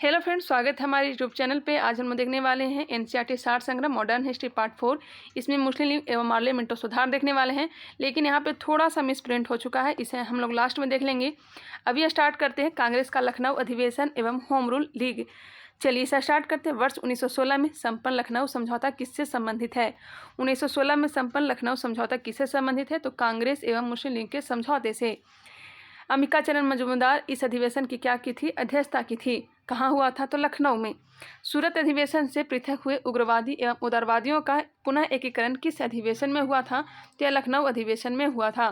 Hello friends, स्वागत है हमारे यूट्यूब चैनल पे। आज हम देखने वाले हैं एनसीईआरटी सार संग्रह मॉडर्न हिस्ट्री पार्ट 4। इसमें मुस्लिम लीग एवं पार्लियामेंटो सुधार देखने वाले हैं, लेकिन यहाँ पे थोड़ा सा मिसप्रिंट हो चुका है, इसे हम लोग लास्ट में देख लेंगे। अभी स्टार्ट करते हैं कांग्रेस का लखनऊ अधिवेशन एवं होम रूल लीग। चलिए इसे स्टार्ट करते हैं। वर्ष 1916 में संपन्न लखनऊ समझौता किससे संबंधित है? 1916 में संपन्न लखनऊ समझौता किससे संबंधित है? तो कांग्रेस एवं मुस्लिम लीग के समझौते से। अंबिका चरण मजूमदार इस अधिवेशन की क्या की थी? अध्यक्षता की थी। कहाँ हुआ था? तो लखनऊ में। सूरत अधिवेशन से पृथक हुए उग्रवादी एवं उदारवादियों का पुनः एकीकरण किस अधिवेशन में हुआ था? तो यह लखनऊ अधिवेशन में हुआ था।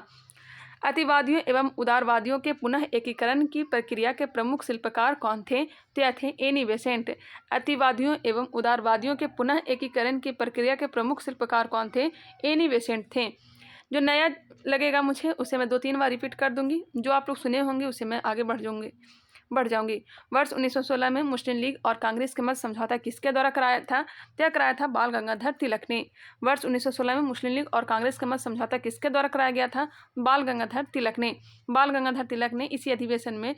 अतिवादियों एवं उदारवादियों के पुनः एकीकरण की प्रक्रिया के प्रमुख शिल्पकार कौन थे? तो यह थे एनी बेसेंट। अतिवादियों एवं उदारवादियों के पुनः एकीकरण की प्रक्रिया के प्रमुख शिल्पकार कौन थे? एनी बेसेंट थे। जो नया लगेगा मुझे उसे मैं 2-3 बार रिपीट कर दूंगी, जो आप लोग सुने होंगे उसे मैं आगे बढ़ जाऊंगी। वर्ष 1916 में मुस्लिम लीग और कांग्रेस के मध्य समझौता किसके द्वारा तय कराया था? बाल गंगाधर तिलक ने। वर्ष 1916 में मुस्लिम लीग और कांग्रेस के मध्य समझौता किसके द्वारा कराया गया था? बाल गंगाधर तिलक ने। बाल गंगाधर तिलक ने इसी अधिवेशन में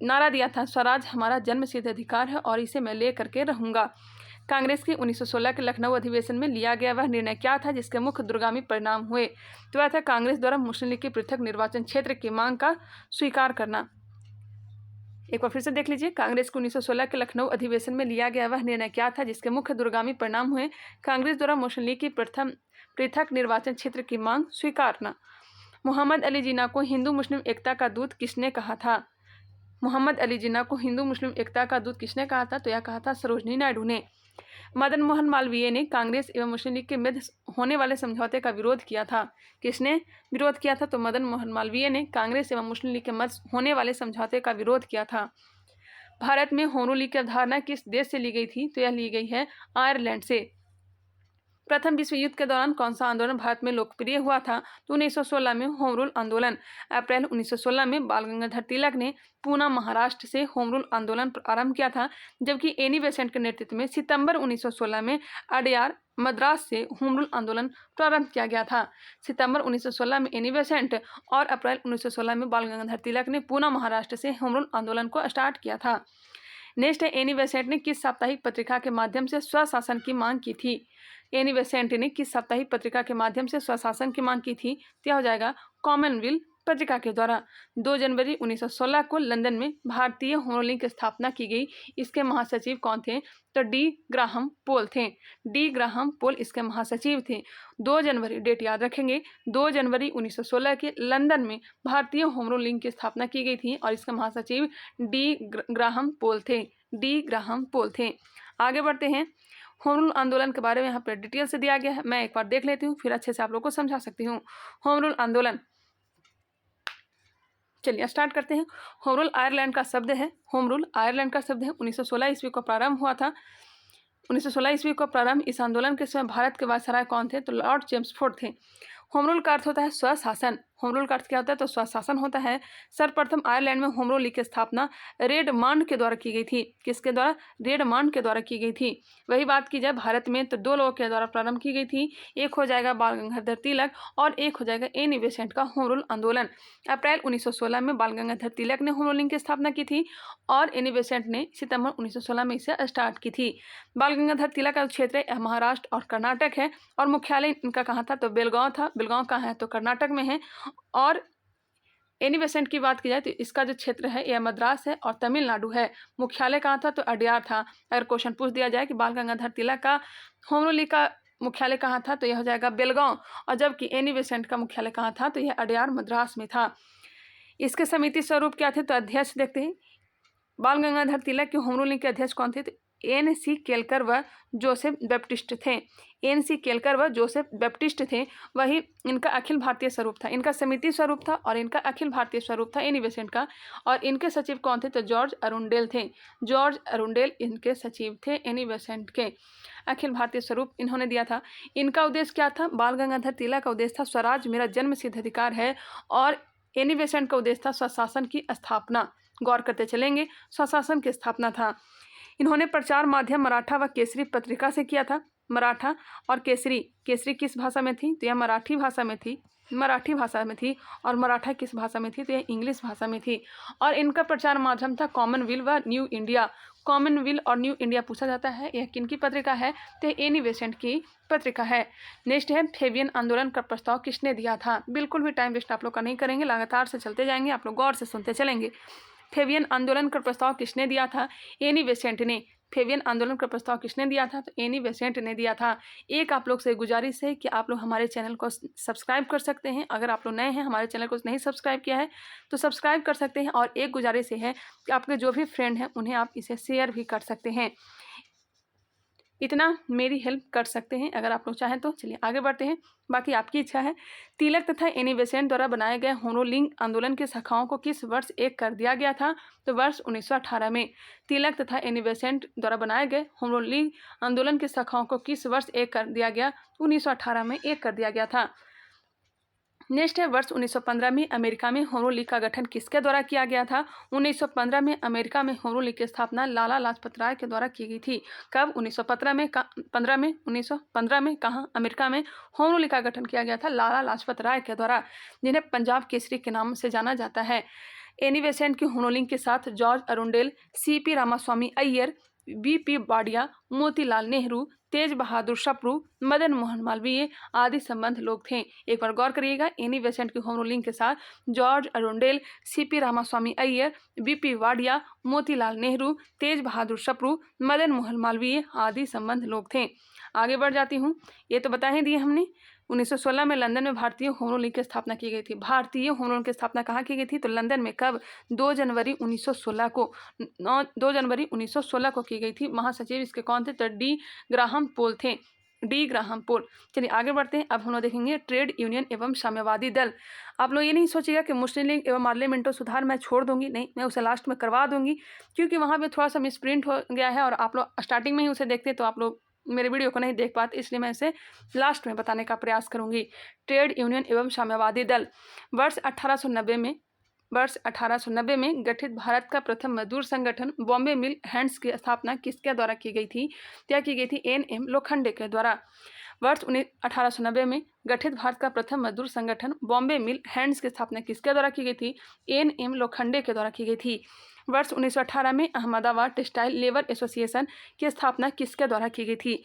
नारा दिया था, स्वराज हमारा जन्मसिद्ध अधिकार है और इसे मैं ले करके रहूंगा। कांग्रेस के 1916 के लखनऊ अधिवेशन में लिया गया वह निर्णय क्या था जिसके मुख्य दूरगामी परिणाम हुए? तो वह था कांग्रेस द्वारा मुस्लिम लीग के पृथक निर्वाचन क्षेत्र की मांग का स्वीकार करना। एक बार फिर से देख लीजिए, कांग्रेस के 1916 के लखनऊ अधिवेशन में लिया गया वह निर्णय क्या था जिसके मुख्य दूरगामी परिणाम हुए? कांग्रेस द्वारा मुस्लिम लीग की पृथक निर्वाचन क्षेत्र की मांग स्वीकारना। मोहम्मद अली जिन्ना को हिंदू मुस्लिम एकता का दूत किसने कहा था? मोहम्मद अली जिन्ना को हिंदू मुस्लिम एकता का दूत किसने कहा था? तो यह कहा था सरोजनी नायडू ने। मदन मोहन मालवीय ने कांग्रेस एवं मुस्लिम लीग के मध्य होने वाले समझौते का विरोध किया था। किसने विरोध किया था? तो मदन मोहन मालवीय ने कांग्रेस एवं मुस्लिम लीग के मध्य होने वाले समझौते का विरोध किया था। भारत में होम रूल लीग की अवधारणा किस देश से ली गई थी? तो यह ली गई है आयरलैंड से। प्रथम विश्व युद्ध के दौरान कौन सा आंदोलन भारत में लोकप्रिय हुआ था? तो 1916 में होम रूल आंदोलन। अप्रैल 1916 में बाल गंगाधर तिलक ने पूना महाराष्ट्र से होम रूल आंदोलन प्रारंभ किया था, जबकि एनी बेसेंट के नेतृत्व में सितंबर 1916 में अडयार मद्रास से होम रूल आंदोलन प्रारंभ किया गया था। सितंबर 1916 में एनी बेसेंट और अप्रैल 1916 में बाल गंगाधर तिलक ने पूना महाराष्ट्र से होम रूल आंदोलन को स्टार्ट किया था। नेक्स्ट है, एनी बेसेंट ने किस साप्ताहिक पत्रिका के माध्यम से स्वशासन की मांग की थी? एनी बेसेंट ने किस साप्ताहिक पत्रिका के माध्यम से स्वशासन की मांग की थी? क्या हो जाएगा? कॉमनवेल्थ पत्रिका के द्वारा। 2 जनवरी 1916 को लंदन में भारतीय होम रूल लीग की स्थापना की गई। इसके महासचिव कौन थे? तो डी ग्राहम पोल थे। डी ग्राहम पोल इसके महासचिव थे। 2 जनवरी, डेट याद रखेंगे, 2 जनवरी 1916 के लंदन में भारतीय होम रूल लीग की स्थापना की गई थी और इसके महासचिव डी ग्राहम पोल थे। डी ग्राहम पोल थे। आगे बढ़ते हैं। होम रूल आंदोलन के बारे में यहाँ पर डिटेल से दिया गया है, मैं एक बार देख लेती हूँ, फिर अच्छे से आप लोग को समझा सकती हूँ। होम रूल आंदोलन, चलिए स्टार्ट करते हैं। होम रूल आयरलैंड का शब्द है। होम रूल आयरलैंड का शब्द है। 1916 ईस्वी को प्रारंभ हुआ था। 1916 ईस्वी को प्रारंभ। इस आंदोलन के समय भारत के वायसराय कौन थे? तो लॉर्ड चेम्सफोर्ड थे। होम रूल का अर्थ होता है स्वशासन। होम रूल का अर्थ क्या होता है? तो स्वशासन होता है। सर्वप्रथम आयरलैंड में होम रूल लीग की स्थापना रेडमांड के द्वारा की गई थी। किसके द्वारा? रेडमांड के द्वारा की गई थी। वही बात की जाए भारत में तो 2 लोगों के द्वारा प्रारंभ की गई थी। एक हो जाएगा बाल गंगाधर तिलक और एक हो जाएगा एनी बेसेंट का होम रूल आंदोलन। अप्रैल 1916 में बाल गंगाधर तिलक ने होम रूल लीग की स्थापना की थी और एनी बेसेंट ने सितंबर 1916 में इसे स्टार्ट की थी। बाल गंगाधर तिलक का क्षेत्र महाराष्ट्र और कर्नाटक है और मुख्यालय इनका कहाँ था? तो बेलगांव था। बेलगांव कहाँ है? तो कर्नाटक में है। और एनी बेसेंट की बात की जाए तो इसका जो क्षेत्र है यह मद्रास है और तमिलनाडु है। मुख्यालय कहाँ था? तो अडयार था। अगर क्वेश्चन पूछ दिया जाए कि बाल गंगाधर तिलक का होम रूल लीग का मुख्यालय कहाँ था? तो यह हो जाएगा बेलगांव, और जबकि एनी बेसेंट का मुख्यालय कहाँ था? तो यह अडयार मद्रास में था। इसके समिति स्वरूप क्या थे? तो अध्यक्ष देखते हैं। बाल गंगाधर तिलक के होम रूल लीग के अध्यक्ष कौन थे? तो एन.सी. केलकर व जोसेफ बैप्टिस्ट थे। एन.सी. केलकर व जोसेफ बैप्टिस्ट थे। वही इनका अखिल भारतीय स्वरूप था। इनका समिति स्वरूप था और इनका अखिल भारतीय स्वरूप था एनी बेसेंट का। और इनके सचिव कौन थे? तो जॉर्ज अरुंडेल थे। जॉर्ज अरुंडेल इनके सचिव थे एनी बेसेंट के। अखिल भारतीय स्वरूप इन्होंने दिया था। इनका उद्देश्य क्या था? बाल गंगाधर तिलक का उद्देश्य था स्वराज मेरा जन्मसिद्ध अधिकार है और एनी बेसेंट का उद्देश्य था स्वशासन की स्थापना। गौर करते चलेंगे, स्वशासन की स्थापना था। इन्होंने प्रचार माध्यम मराठा व केसरी पत्रिका से किया था। मराठा और केसरी। केसरी किस भाषा में थी? तो यह मराठी भाषा में थी, मराठी भाषा में थी। और मराठा किस भाषा में थी? तो यह इंग्लिश भाषा में थी। और इनका प्रचार माध्यम था कॉमनवेल्थ व न्यू इंडिया। कॉमनवेल्थ और न्यू इंडिया पूछा जाता है, यह किन की पत्रिका है? तो एनी बेसेंट की पत्रिका है। नेक्स्ट है फेबियन आंदोलन का प्रस्ताव किसने दिया था? बिल्कुल भी टाइम वेस्ट आप लोग का नहीं करेंगे, लगातार से चलते जाएंगे, आप लोग गौर से सुनते चलेंगे। फेबियन आंदोलन का प्रस्ताव किसने दिया था? एनी बेसेंट ने। फेबियन आंदोलन का प्रस्ताव किसने दिया था? तो एनी बेसेंट ने दिया था। एक आप लोग से गुजारिश है कि आप लोग हमारे चैनल को सब्सक्राइब कर सकते हैं। अगर आप लोग नए हैं, हमारे चैनल को नहीं सब्सक्राइब किया है तो सब्सक्राइब कर सकते हैं। और एक गुजारिश है कि आपके जो भी फ्रेंड हैं उन्हें आप इसे शेयर भी कर सकते हैं। इतना मेरी हेल्प कर सकते हैं अगर आप लोग चाहें तो। चलिए आगे बढ़ते हैं, बाकी आपकी इच्छा है। तिलक तथा एनी बेसेंट द्वारा बनाए गए होमरूलिंग आंदोलन की शाखाओं को किस वर्ष एक कर दिया गया था? तो वर्ष 1918 में। तिलक तथा एनी बेसेंट द्वारा बनाए गए होमरूलिंग आंदोलन की शाखाओं को किस वर्ष एक कर दिया गया? 1918 में एक कर दिया गया था। नेक्स्ट है वर्ष 1915 में अमेरिका में होम रूल लीग का गठन किसके द्वारा किया गया था? 1915 में अमेरिका में होम रूल लीग की स्थापना लाला लाजपत राय के द्वारा की गई थी। कब? 1915 में 1915 में कहाँ? अमेरिका में होम रूल लीग का गठन किया गया था लाला लाजपत राय के द्वारा, जिन्हें पंजाब केसरी के नाम से जाना जाता है। एनी बेसेंट की होम रूलिंग के साथ George Arundale, CP Ramaswamy Iyer, BP Wadia, Motilal Nehru, Tej Bahadur Sapru, Madan Mohan Malviya आदि संबंध लोग थे। एक बार गौर करिएगा, एनी बेसेंट की होम रूलिंग के साथ George Arundale, CP Ramaswamy Iyer, BP Wadia, Motilal Nehru, Tej Bahadur Sapru, Madan Mohan Malviya आदि संबंध लोग थे। आगे बढ़ जाती हूँ, ये तो बता ही दिए हमने। 1916 में लंदन में भारतीय होम रूल लीग की स्थापना की गई थी। भारतीय होम रूल की स्थापना कहाँ की गई थी? तो लंदन में। कब? 2 जनवरी 1916 को। 2 जनवरी 1916 को की गई थी। महासचिव इसके कौन थे? तो डी ग्राहम पोल थे, डी ग्राहम पोल। चलिए आगे बढ़ते हैं। अब हम लोग देखेंगे ट्रेड यूनियन एवं साम्यवादी दल। आप लोग ये नहीं सोचिएगा कि मुस्लिम लीग एवं पार्लियामेंटो सुधार मैं छोड़ दूंगी, नहीं, मैं उसे लास्ट में करवा दूंगी, क्योंकि वहाँ पे थोड़ा सा मिसप्रिंट हो गया है और आप लोग स्टार्टिंग में ही उसे देखते तो आप लोग मेरे वीडियो को नहीं देख पाते, इसलिए मैं इसे लास्ट में बताने का प्रयास करूंगी। ट्रेड यूनियन एवं साम्यवादी दल। वर्ष 1890 में गठित भारत का प्रथम मजदूर संगठन बॉम्बे मिल हैंड्स की स्थापना किसके द्वारा की गई थी? क्या की गई थी? एन.एम. लोखंडे के द्वारा। वर्ष 1890 में गठित भारत का प्रथम मजदूर संगठन बॉम्बे मिल हैंड्स की स्थापना किसके द्वारा की गई थी? एन.एम. लोखंडे के द्वारा की गई थी। वर्ष 1918 में अहमदाबाद टेक्सटाइल लेबर एसोसिएशन की स्थापना किसके द्वारा की गई थी?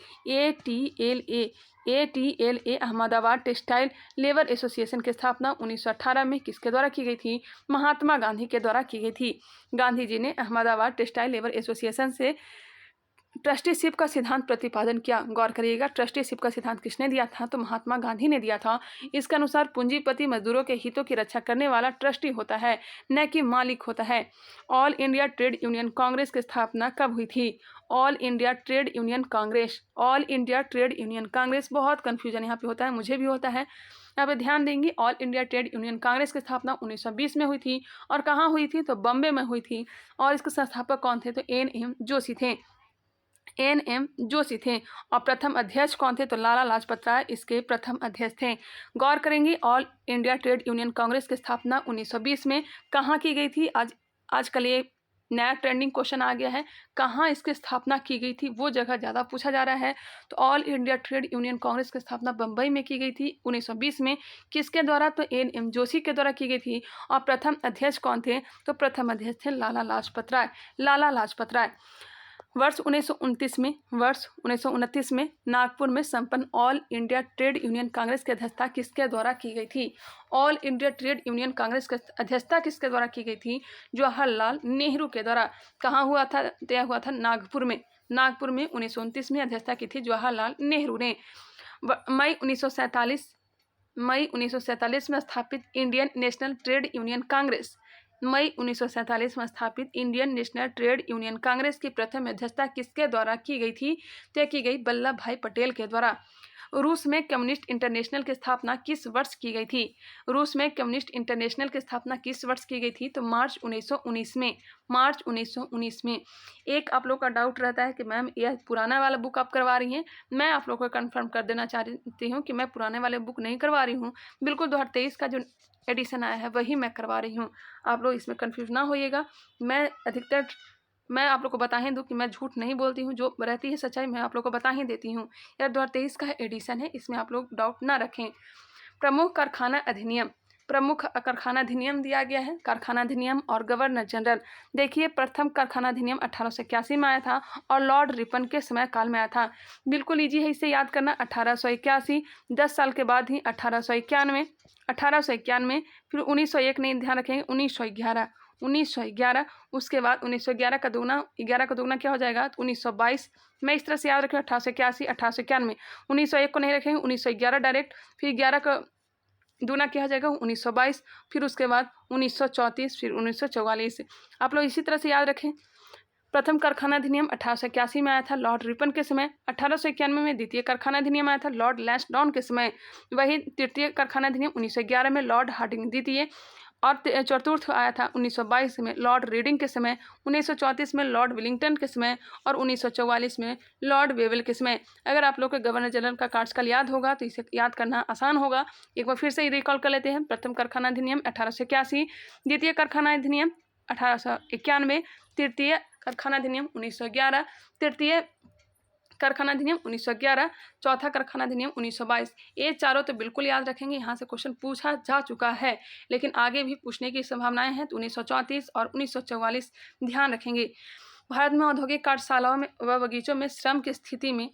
ATLA Ahmedabad textile labour association की स्थापना 1918 में किसके द्वारा की गई थी? महात्मा गांधी के द्वारा की गई थी। गांधी जी ने अहमदाबाद टेक्सटाइल लेबर एसोसिएशन से ट्रस्टीशिप का सिद्धांत प्रतिपादन किया। गौर करिएगा, ट्रस्टीशिप का सिद्धांत किसने दिया था? तो महात्मा गांधी ने दिया था। इसके अनुसार पूंजीपति मजदूरों के हितों की रक्षा करने वाला ट्रस्टी होता है, न कि मालिक होता है। All India trade Union Congress की स्थापना कब हुई थी? All India trade Union Congress, all India trade Union Congress. बहुत कन्फ्यूजन यहाँ पे होता है, मुझे भी होता है, यहाँ पे ध्यान देंगे। All India trade Union Congress की स्थापना 1920 में हुई थी। और कहाँ हुई थी? तो बॉम्बे में हुई थी। और इसके संस्थापक कौन थे? तो N.M. जोशी थे, N.M. जोशी थे। और प्रथम अध्यक्ष कौन थे? तो लाला लाजपत राय इसके प्रथम अध्यक्ष थे। गौर करेंगे, all India trade Union Congress की स्थापना 1920 में कहाँ की गई थी? आजकल ये नया ट्रेंडिंग क्वेश्चन आ गया है, कहाँ इसकी स्थापना की गई थी, वो जगह ज़्यादा पूछा जा रहा है। तो all India trade Union Congress की स्थापना बम्बई में की गई थी 1920 में। किसके द्वारा? तो N.M. जोशी के द्वारा की गई थी। और प्रथम अध्यक्ष कौन थे? तो प्रथम अध्यक्ष थे लाला लाजपत राय, लाला लाजपत राय। वर्ष 1929 में नागपुर में संपन्न all India trade Union Congress की अध्यक्षता किसके द्वारा की गई थी? All India trade Union Congress की अध्यक्षता किसके द्वारा की गई थी? जवाहरलाल नेहरू के द्वारा। कहाँ हुआ था? तय हुआ था नागपुर में। नागपुर में 1929 में अध्यक्षता की थी जवाहरलाल नेहरू ने। मई 1947 में स्थापित Indian National Trade Union Congress, मई 1947 में स्थापित Indian National Trade Union Congress की प्रथम अध्यक्षता किसके द्वारा की गई थी? तय की गई वल्लभ भाई पटेल के द्वारा। रूस में कम्युनिस्ट इंटरनेशनल की स्थापना किस वर्ष की गई थी? रूस में कम्युनिस्ट इंटरनेशनल की स्थापना किस वर्ष की गई थी? तो मार्च 1919 में, मार्च 1919 में। एक आप लोग का डाउट रहता है कि मैम यह पुराना वाला बुक आप करवा रही हैं। मैं आप लोग को कंफर्म कर देना चाहती हूँ कि मैं पुराने वाले बुक नहीं करवा रही हूँ, बिल्कुल 2023 का जो एडिशन आया है वही मैं करवा रही हूँ। आप लोग इसमें कंफ्यूज ना होइएगा। मैं अधिकतर मैं आप लोग को बता ही दूँ कि मैं झूठ नहीं बोलती हूँ, जो रहती है सच्चाई मैं आप लोग को बता ही देती हूँ। यह 2023 का एडिशन है, इसमें आप लोग डाउट ना रखें। प्रमुख कारखाना अधिनियम, प्रमुख कारखाना अधिनियम दिया गया है, कारखाना अधिनियम और गवर्नर जनरल। देखिए, प्रथम कारखाना अधिनियम 1881 में आया था और लॉर्ड रिपन के समय काल में आया था। बिल्कुल ईजी है इसे याद करना। 1881, 10 साल के बाद ही 1891, फिर 1901 नहीं, ध्यान रखेंगे 1911, उसके बाद 1911 का दुगना, 11 का दुगना क्या हो जाएगा, तो 1922। मैं इस तरह से याद रखें, 1881, 1891, 1901 को नहीं रखेंगे, 1911 डायरेक्ट, फिर 11 का दूना क्या हो जाएगा, 1922, फिर उसके बाद 1934, फिर 1944। आप लोग इसी तरह से याद रखें। प्रथम कारखाना अधिनियम 1881 में आया था लॉर्ड रिपन के समय। 1891 में द्वितीय कारखाना अधिनियम आया था लॉर्ड लैंसडाउन के समय। वही तृतीय कारखाना अधिनियम 1911 में लॉर्ड हार्डिंग द्वितीय, और चतुर्थ आया था 1922 में लॉर्ड रीडिंग के समय, 1934 में लॉर्ड विलिंगटन के समय और 1944 में लॉर्ड वेवल के समय। अगर आप लोग को गवर्नर जनरल का कार्यकाल याद होगा तो इसे याद करना आसान होगा। एक बार फिर से रिकॉल कर लेते हैं। प्रथम कारखाना अधिनियम 1881, द्वितीय कारखाना अधिनियम 1891, तृतीय कारखाना अधिनियम 1911, तृतीय कारखाना अधिनियम 1911, चौथा कारखाना अधिनियम 1922। ये चारों तो बिल्कुल याद रखेंगे, यहाँ से क्वेश्चन पूछा जा चुका है, लेकिन आगे भी पूछने की संभावनाएं हैं, तो 1934 और 1944 ध्यान रखेंगे। भारत में औद्योगिक कार्यशालाओं में व बगीचों में श्रम की स्थिति में,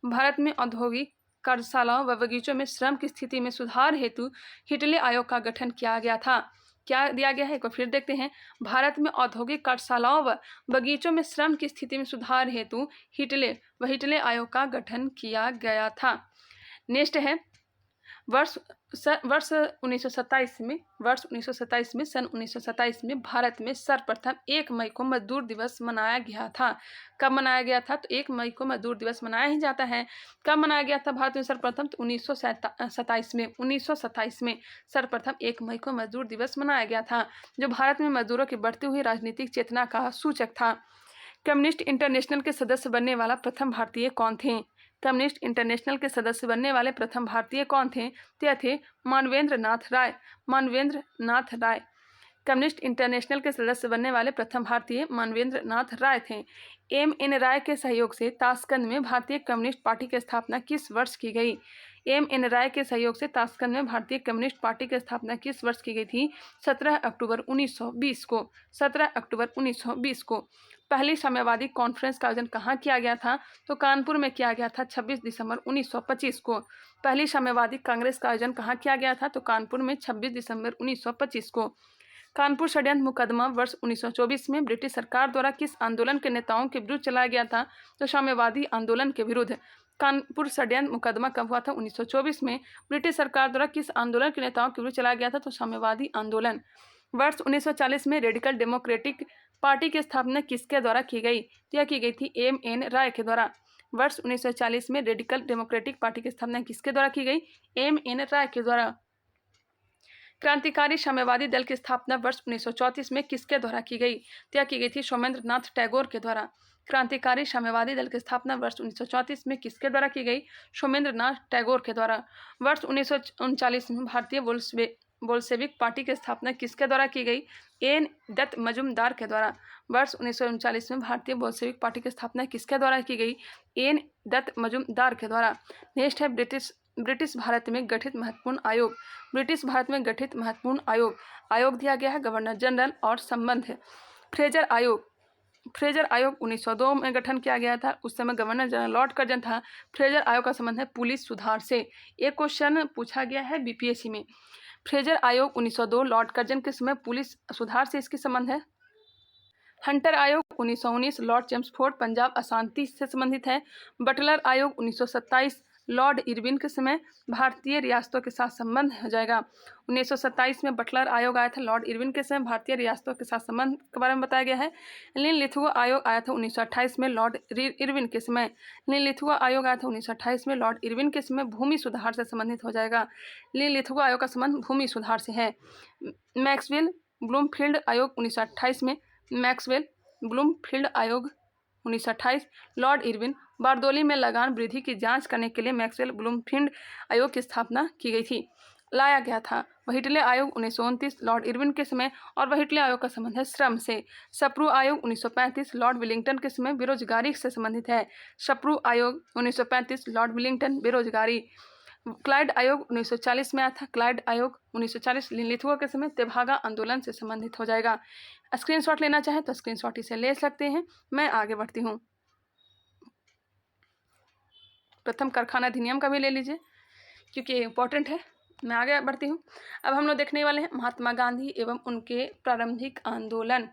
भारत में औद्योगिक कार्यशालाओं व बगीचों में श्रम की स्थिति में सुधार हेतु हिटले आयोग का गठन किया गया था। क्या दिया गया है, एक बार फिर देखते हैं। भारत में औद्योगिक कार्यशालाओं व बगीचों में श्रम की स्थिति में सुधार हेतु हिटले आयोग का गठन किया गया था। नेक्स्ट है वर्ष 1927 में, सन 1927 में भारत में सर्वप्रथम 1 मई को मजदूर दिवस मनाया गया था। कब मनाया गया था, तो 1 मई को मजदूर दिवस मनाया ही जाता है। कब मनाया गया था भारत में सर्वप्रथम, तो 1927 में सर्वप्रथम 1 मई को मजदूर दिवस मनाया गया था, जो भारत में मजदूरों की बढ़ती हुई राजनीतिक चेतना का सूचक था। कम्युनिस्ट इंटरनेशनल के सदस्य बनने वाला प्रथम भारतीय कौन थे, कम्युनिस्ट इंटरनेशनल के सदस्य बनने वाले प्रथम भारतीय कौन थे, ते थे मानवेंद्र नाथ राय। कम्युनिस्ट इंटरनेशनल के सदस्य बनने वाले प्रथम भारतीय मानवेंद्र नाथ राय थे। M.N. राय के सहयोग से ताशकंद में भारतीय कम्युनिस्ट पार्टी की स्थापना किस वर्ष की गई, M.N. राय के सहयोग से ताशकंद में भारतीय कम्युनिस्ट पार्टी की स्थापना किस वर्ष की गई थी, 17 अक्टूबर 1920 को। 17 अक्टूबर 1920 को। पहली साम्यवादी कॉन्फ्रेंस का आयोजन कहाँ किया गया था, तो कानपुर में किया गया था 26 दिसंबर 1925 को। पहली साम्यवादी कांग्रेस का आयोजन कहाँ किया गया था, तो कानपुर में 26 दिसंबर 1925 को। कानपुर षड्यंत्र मुकदमा वर्ष 1924 में ब्रिटिश सरकार द्वारा किस आंदोलन के नेताओं के विरुद्ध चलाया गया था, तो साम्यवादी आंदोलन के विरुद्ध। कानपुर षड्यंत्र मुकदमा कब हुआ था, 1924 में। ब्रिटिश सरकार द्वारा किस आंदोलन के नेताओं के विरुद्ध चलाया गया था, तो साम्यवादी आंदोलन। वर्ष 1940 में रेडिकल डेमोक्रेटिक पार्टी की स्थापना किसके द्वारा की गई, यह की गई थी M.N. राय के द्वारा। वर्ष 1940 में रेडिकल डेमोक्रेटिक पार्टी की स्थापना किसके द्वारा की गई, M.N. राय के द्वारा। क्रांतिकारी साम्यवादी दल की स्थापना वर्ष 1934 में किसके द्वारा की गई, यह की गई थी सोमेंद्र नाथ टैगोर के द्वारा। क्रांतिकारी साम्यवादी दल की स्थापना वर्ष 1934 में किसके द्वारा की गई, सोमेंद्र नाथ टैगोर के द्वारा। वर्ष 1939 में भारतीय बोल्शेविक पार्टी की स्थापना किसके द्वारा की गई, N. दत्त मजुमदार के द्वारा। वर्ष 1939 में भारतीय बोल्शेविक पार्टी की स्थापना किसके द्वारा की गई, N. दत्त मजुमदार के द्वारा। नेक्स्ट है ब्रिटिश भारत में गठित महत्वपूर्ण आयोग। ब्रिटिश भारत में गठित महत्वपूर्ण आयोग दिया गया है गवर्नर जनरल और संबंध है। फ्रेजर आयोग 1902 में गठन किया गया था, उस समय गवर्नर जनरल लॉर्ड कर्जन था। फ्रेजर आयोग का संबंध है पुलिस सुधार से। एक क्वेश्चन पूछा गया है बीपीएससी में। फ्रेजर आयोग 1902 लॉर्ड कर्जन के समय पुलिस सुधार से इसके संबंध है। हंटर आयोग 1919 लॉर्ड चेम्सफोर्ड पंजाब अशांति से संबंधित है। बटलर आयोग 1927 लॉर्ड इरविन के समय भारतीय रियासतों के साथ संबंध हो जाएगा। 1927 में बटलर आयोग आया था, लॉर्ड इरविन के समय भारतीय रियासतों के साथ संबंध के बारे में बताया गया है। लिथुआ आयोग आया था 1928 में लॉर्ड इरविन के समय। लिथुआ आयोग आया था 1928 में लॉर्ड इरविन के समय, भूमि सुधार से संबंधित हो जाएगा। लिथुआ आयोग का संबंध भूमि सुधार से है। मैक्सवेल ब्लूमफील्ड आयोग 1928 में, मैक्सवेल ब्लूमफील्ड आयोग 1928 लॉर्ड इरविन। बारदोली में लगान वृद्धि की जांच करने के लिए मैक्सवेल ब्लूमफील्ड आयोग की स्थापना की गई थी। लाया गया था। व्हाइटले आयोग 1929 लॉर्ड इरविन के समय, और व्हाइटले आयोग का संबंध है श्रम से। सप्रू आयोग 1935 लॉर्ड विलिंगटन के समय बेरोजगारी से संबंधित है। सप्रू आयोग 1935 लॉर्ड विलिंगटन बेरोजगारी। क्लाइड आयोग 1940 में आया था। क्लाइड आयोग 1940 लिथुआ के समय तेभागा आंदोलन से संबंधित हो जाएगा। स्क्रीनशॉट लेना चाहें तो स्क्रीनशॉट इसे ले सकते हैं। मैं आगे बढ़ती हूँ। प्रथम कारखाना अधिनियम का भी ले लीजिए क्योंकि ये इंपॉर्टेंट है। मैं आगे बढ़ती हूँ। अब हम लोग देखने वाले हैं महात्मा गांधी एवं उनके प्रारंभिक आंदोलन।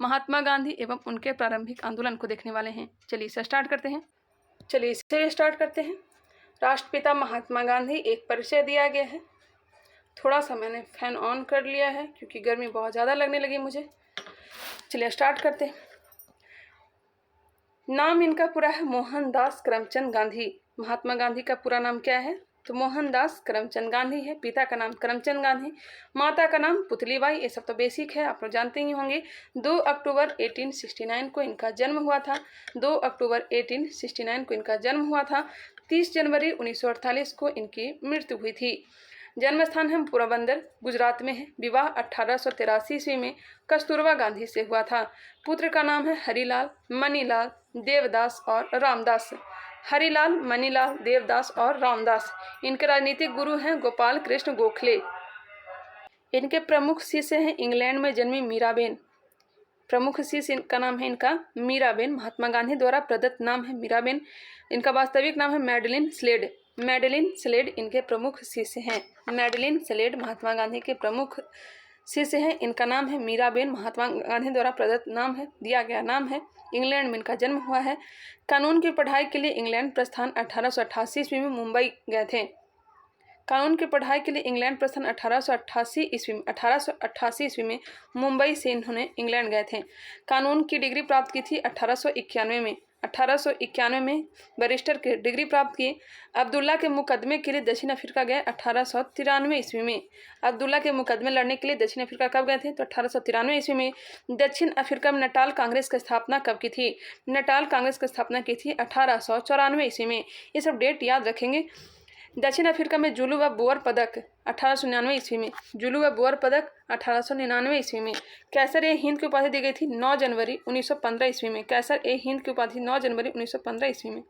महात्मा गांधी एवं उनके प्रारंभिक आंदोलन को देखने वाले हैं। चलिए इसे स्टार्ट करते हैं। राष्ट्रपिता महात्मा गांधी एक परिचय दिया गया है। थोड़ा सा मैंने फैन ऑन कर लिया है क्योंकि गर्मी बहुत ज़्यादा लगने लगी मुझे। चलिए स्टार्ट करते हैं। नाम इनका पूरा है मोहनदास करमचंद गांधी। महात्मा गांधी का पूरा नाम क्या है? तो मोहनदास करमचंद गांधी है। पिता का नाम करमचंद गांधी, माता का नाम पुतलीबाई। ये सब तो बेसिक है, आप लोग जानते ही होंगे। 2 अक्टूबर 1869 को इनका जन्म हुआ था। 2 अक्टूबर 1869 को इनका जन्म हुआ था। 30 जनवरी 1948 को इनकी मृत्यु हुई थी। जन्म स्थान है पोरबंदर, गुजरात में है। विवाह 1883 ईस्वी में कस्तूरबा गांधी से हुआ था। पुत्र का नाम है हरिलाल, मनीलाल, देवदास और रामदास। हरिलाल, मनीलाल, देवदास और रामदास। इनके राजनीतिक गुरु हैं गोपाल कृष्ण गोखले। इनके प्रमुख शिष्य हैं इंग्लैंड में जन्मी मीराबेन। प्रमुख शिष्य का नाम है इनका मीराबेन। महात्मा गांधी द्वारा प्रदत्त नाम है मीराबेन। इनका वास्तविक नाम है मैडलिन स्लेड। मैडलिन स्लेड इनके प्रमुख शिष्य हैं। मैडलिन स्लेड महात्मा गांधी के प्रमुख शिष्य हैं। इनका नाम है मीराबेन। महात्मा गांधी द्वारा प्रदत्त नाम है, दिया गया नाम है। इंग्लैंड में इनका जन्म हुआ है। कानून की पढ़ाई के लिए इंग्लैंड प्रस्थान 1888 ईस्वी में मुंबई गए थे। कानून की पढ़ाई के लिए इंग्लैंड प्रस्थान 1888 ईस्वी में मुंबई से इन्होंने इंग्लैंड गए थे। कानून की डिग्री प्राप्त की थी 1891 में। 1891 में बैरिस्टर की डिग्री प्राप्त की। अब्दुल्ला के मुकदमे के लिए दक्षिण अफ्रीका गए 1893 ईस्वी में। अब्दुल्ला के मुकदमे लड़ने के लिए दक्षिण अफ्रीका कब गए थे? तो 1893 ईस्वी में। दक्षिण अफ्रीका में नटाल कांग्रेस की स्थापना कब की थी? नटाल कांग्रेस की स्थापना की थी 1894 ईस्वी में। ये सब डेट याद रखेंगे। दक्षिण अफ्रीका में जुलू व बोअर पदक 1899 ईस्वी में। जुलू व बोअर पदक 1899 ईस्वी में। कैसर ए हिंद की उपाधि दी गई थी 9 जनवरी 1915 ईस्वी में। कैसर ए हिंद की उपाधि 9 जनवरी 1915 ईस्वी में।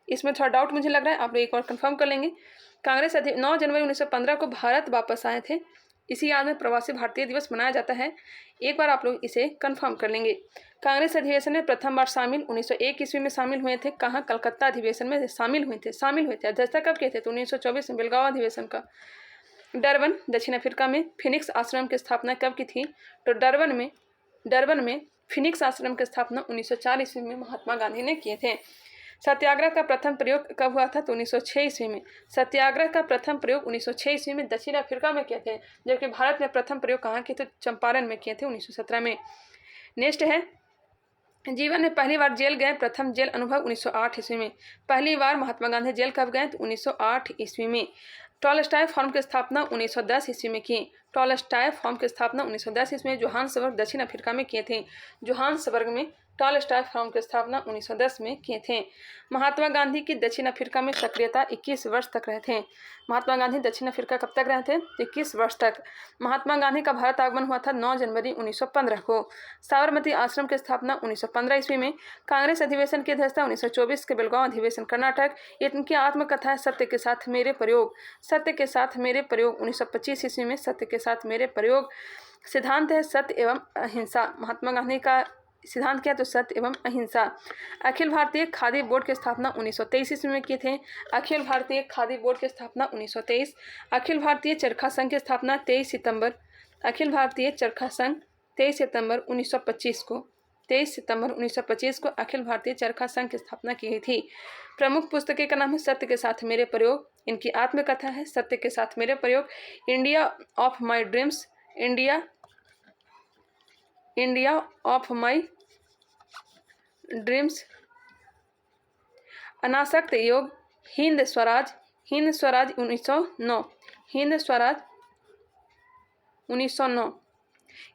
इसमें थोड़ा डाउट मुझे लग रहा है, आप लोग एक बार कंफर्म कर लेंगे। कांग्रेस 9 जनवरी 1915 को भारत वापस आए थे। इसी याद में प्रवासी भारतीय दिवस मनाया जाता है। एक बार आप लोग इसे कंफर्म कर लेंगे। कांग्रेस अधिवेशन में प्रथम बार शामिल 1901 ईस्वी में शामिल हुए थे। कहाँ? कलकत्ता अधिवेशन में शामिल हुए थे। अध्यक्षता कब किए थे? तो 1924 में बेलगांव अधिवेशन का। डरबन दक्षिण अफ्रीका में फिनिक्स आश्रम की स्थापना कब की थी? तो डरबन में फिनिक्स आश्रम की स्थापना 1904 ईस्वी में महात्मा गांधी ने किए थे। सत्याग्रह का प्रथम प्रयोग कब हुआ था? तो 1906 ईस्वी में। सत्याग्रह का प्रथम प्रयोग 1906 ईस्वी में दक्षिण अफ्रीका में किए थे, जबकि भारत में प्रथम प्रयोग कहाँ किए थे? चंपारण में किए थे 1917 में। नेक्स्ट है जीवन में पहली बार जेल गए। प्रथम जेल अनुभव 1908 ईस्वी में। पहली बार महात्मा गांधी जेल कब गए? तो 1908 ईस्वी में। टॉलस्टॉय फॉर्म की स्थापना 1910 ईस्वी में की। टॉलस्टॉय फॉर्म की स्थापना 1910 ईस्वी में जोहान्सबर्ग दक्षिण अफ्रीका में किए थे। जोहान्सबर्ग में टॉलस्टॉय फॉर्म की स्थापना 1910 में किए थे। महात्मा गांधी की दक्षिण अफ्रीका में सक्रियता 21 वर्ष तक रहे थे। महात्मा गांधी दक्षिण अफ्रीका कब तक रहे थे? 21 वर्ष तक। महात्मा गांधी का भारत आगमन हुआ था 9 जनवरी 1915 को। साबरमती आश्रम की स्थापना 1915 ईस्वी में। कांग्रेस अधिवेशन की अध्यक्षता 1924 के बेलगांव अधिवेशन कर्नाटक। इनकी आत्मकथा है सत्य के साथ मेरे प्रयोग। सत्य के साथ मेरे प्रयोग 1925 ईस्वी में। सत्य के साथ मेरे प्रयोग। सिद्धांत है सत्य एवं अहिंसा। महात्मा गांधी का सिद्धांत क्या? तो सत्य एवं अहिंसा। अखिल भारतीय खादी बोर्ड की स्थापना 1923 ईस्वी में किए थे। अखिल भारतीय खादी बोर्ड की स्थापना 1923। अखिल भारतीय चरखा संघ की स्थापना 23 सितंबर। अखिल भारतीय चरखा संघ 23 सितंबर 1925 को। 23 सितंबर 1925 को अखिल भारतीय चरखा संघ की स्थापना की गई थी। प्रमुख पुस्तकें का नाम है सत्य के साथ मेरे प्रयोग। इनकी आत्मकथा है सत्य के साथ मेरे प्रयोग। India of my dreams. India of my dreams. अनासक्त योग। हिंद स्वराज 1909। हिंद स्वराज 1909।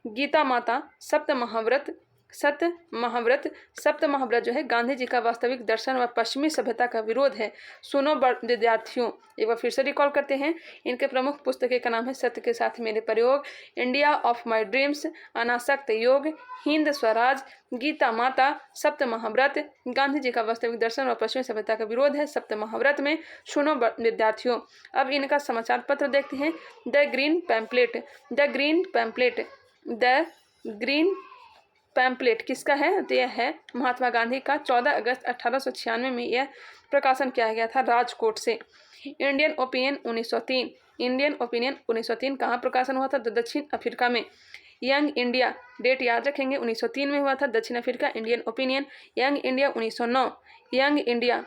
गीता माता, सप्त महाव्रत, सत्य महाव्रत। सप्त महाव्रत जो है गांधी जी का वास्तविक दर्शन व पश्चिमी सभ्यता का विरोध है। सुनो विद्यार्थियों, एक बार फिर से रिकॉल करते हैं। इनके प्रमुख पुस्तकें का नाम है सत्य के साथ मेरे प्रयोग, इंडिया ऑफ माई ड्रीम्स, अनासक्त योग, हिंद स्वराज, गीता माता, सप्त महाव्रत, गांधी जी का वास्तविक दर्शन और पश्चिमी सभ्यता का विरोध है सप्त महाव्रत में, सुनो विद्यार्थियों। अब इनका समाचार पत्र देखते हैं। The Green pamphlet. The Green pamphlet, the Green pamphlet किसका है? तो यह है महात्मा गांधी का। 14 अगस्त 1896 में यह प्रकाशन किया गया था राजकोट से। Indian opinion 1903। इंडियन ओपिनियन 1903 कहाँ प्रकाशन हुआ था? तो दक्षिण अफ्रीका में। यंग इंडिया, डेट याद रखेंगे, 1903 में हुआ था दक्षिण Africa. Indian Opinion. Young India 1909। Young India,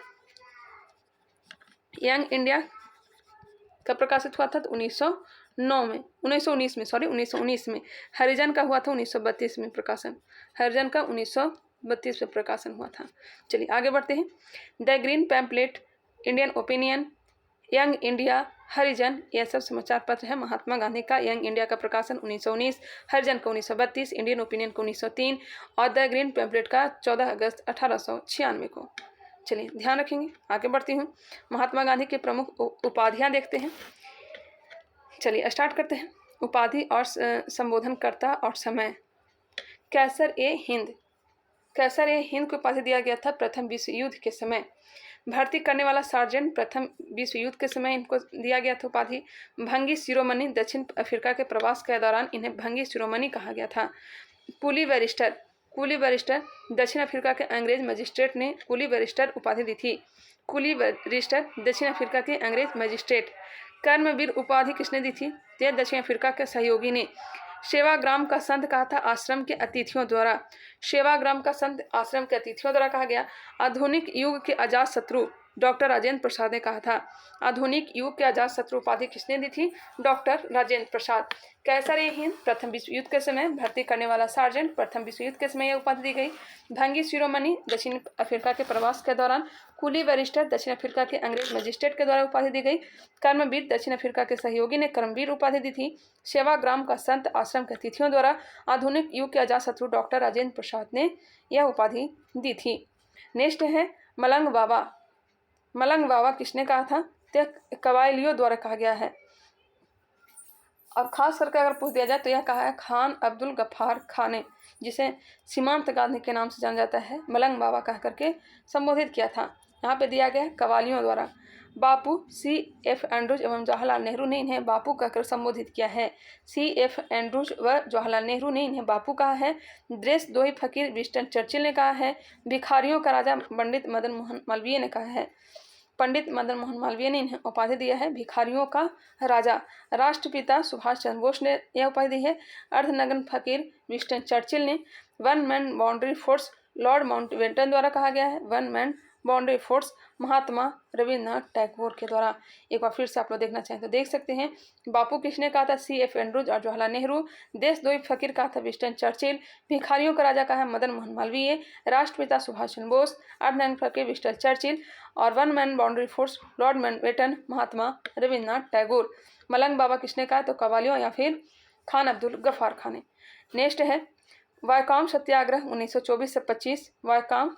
young India कब प्रकाशित हुआ था? तो 1919 में। हरिजन का हुआ था 1932 में प्रकाशन। हरिजन का 1932 में प्रकाशन हुआ था। चलिए आगे बढ़ते हैं। The Green Pamphlet, Indian Opinion, Young India, Harijan, यह सब समाचार पत्र है महात्मा गांधी का। यंग इंडिया का प्रकाशन 1919, हरिजन का 1932, इंडियन ओपिनियन को 1903 और द ग्रीन पैम्पलेट का 14 अगस्त 1896 को। चलिए ध्यान रखेंगे। आगे बढ़ती हूँ। महात्मा गांधी के प्रमुख उपाधियाँ देखते हैं। चलिए स्टार्ट करते हैं। उपाधि और संबोधनकर्ता और समय। कैसर ए हिंद। कैसर ए हिंद को उपाधि दिया गया था प्रथम विश्व युद्ध के समय। भर्ती करने वाला सार्जेंट, प्रथम विश्व युद्ध के समय इनको दिया गया था उपाधि। भंगी शिरोमणि, दक्षिण अफ्रीका के प्रवास के दौरान इन्हें भंगी शिरोमणि कहा गया था। कुली बैरिस्टर। कुली बैरिस्टर, दक्षिण अफ्रीका के अंग्रेज मजिस्ट्रेट ने कुली बैरिस्टर उपाधि दी थी। कुली बैरिस्टर, दक्षिण अफ्रीका के अंग्रेज मजिस्ट्रेट। कर्मवीर उपाधि किसने दी थी? यह दक्षिण अफ्रीका के सहयोगी ने। सेवाग्राम का संत कहा था आश्रम के अतिथियों द्वारा। सेवाग्राम का संत आश्रम के अतिथियों द्वारा कहा गया। आधुनिक युग के अजात शत्रु डॉक्टर राजेंद्र प्रसाद ने कहा था। आधुनिक युग के अजात शत्रु उपाधि किसने दी थी? डॉक्टर राजेंद्र प्रसाद। कैसर ए हिंद, प्रथम विश्व युद्ध के समय भर्ती करने वाला सार्जेंट, प्रथम विश्व युद्ध के समय यह उपाधि दी गई। भंगी शिरोमणि, दक्षिण अफ्रीका के प्रवास के दौरान। कुली बैरिस्टर, दक्षिण अफ्रीका के अंग्रेज मजिस्ट्रेट के द्वारा उपाधि दी गई। कर्मवीर, दक्षिण अफ्रीका के सहयोगी ने कर्मवीर उपाधि दी थी। सेवाग्राम का संत आश्रम के अतिथियों द्वारा। आधुनिक युग के अजात शत्रु डॉक्टर राजेंद्र प्रसाद ने यह उपाधि दी थी। नेक्स्ट है मलंग बाबा। मलंग बाबा किसने कहा था? तो कबायलियों द्वारा कहा गया है। अब खास करके अगर पूछ दिया जाए तो यह कहा है खान अब्दुल गफ्फार खान ने, जिसे सीमांत गांधी के नाम से जाना जाता है, मलंग बाबा कह करके संबोधित किया था। यहाँ पे दिया गया है कबायलियों द्वारा। बापू C.F. एंड्रूज एवं जवाहरलाल नेहरू ने इन्हें बापू कहकर संबोधित किया है। C.F. एंड्रूज व जवाहरलाल नेहरू ने इन्हें बापू कहा है। देशद्रोही फकीर विंस्टन चर्चिल ने कहा है। भिखारियों का राजा पंडित मदन मोहन मालवीय ने कहा है। पंडित मदन मोहन मालवीय ने इन्हें उपाधि दिया है भिखारियों का राजा। राष्ट्रपिता सुभाष चंद्र बोस ने यह उपाधि दी है। अर्धनग्न फकीर विंस्टन चर्चिल ने। One man boundary force Lord Mountbatten द्वारा कहा गया है। वन मैन बाउंड्री फोर्स महात्मा रविन्द्रनाथ टैगोर के द्वारा। एक बार फिर से आप लोग देखना चाहें तो देख सकते हैं। बापू किसने कहा था? C.F. एंड्रूज और जवाहरलाल नेहरू। देशद्रोही फकीर कहा था विंस्टन चर्चिल। भिखारियों का राजा कहा है मदन मोहन मालवीय। राष्ट्रपिता सुभाष चंद्र बोस, अर्धनग्न फकीर विंस्टन चर्चिल और one man boundary force Lord Mountbatten Mahatma Rabindranath Tagore. Malang Baba किसने कहा? तो कबालियों या फिर खान अब्दुल गफ्फार खान ने। नेक्स्ट है वायकॉम सत्याग्रह 1924 से 25। वायकॉम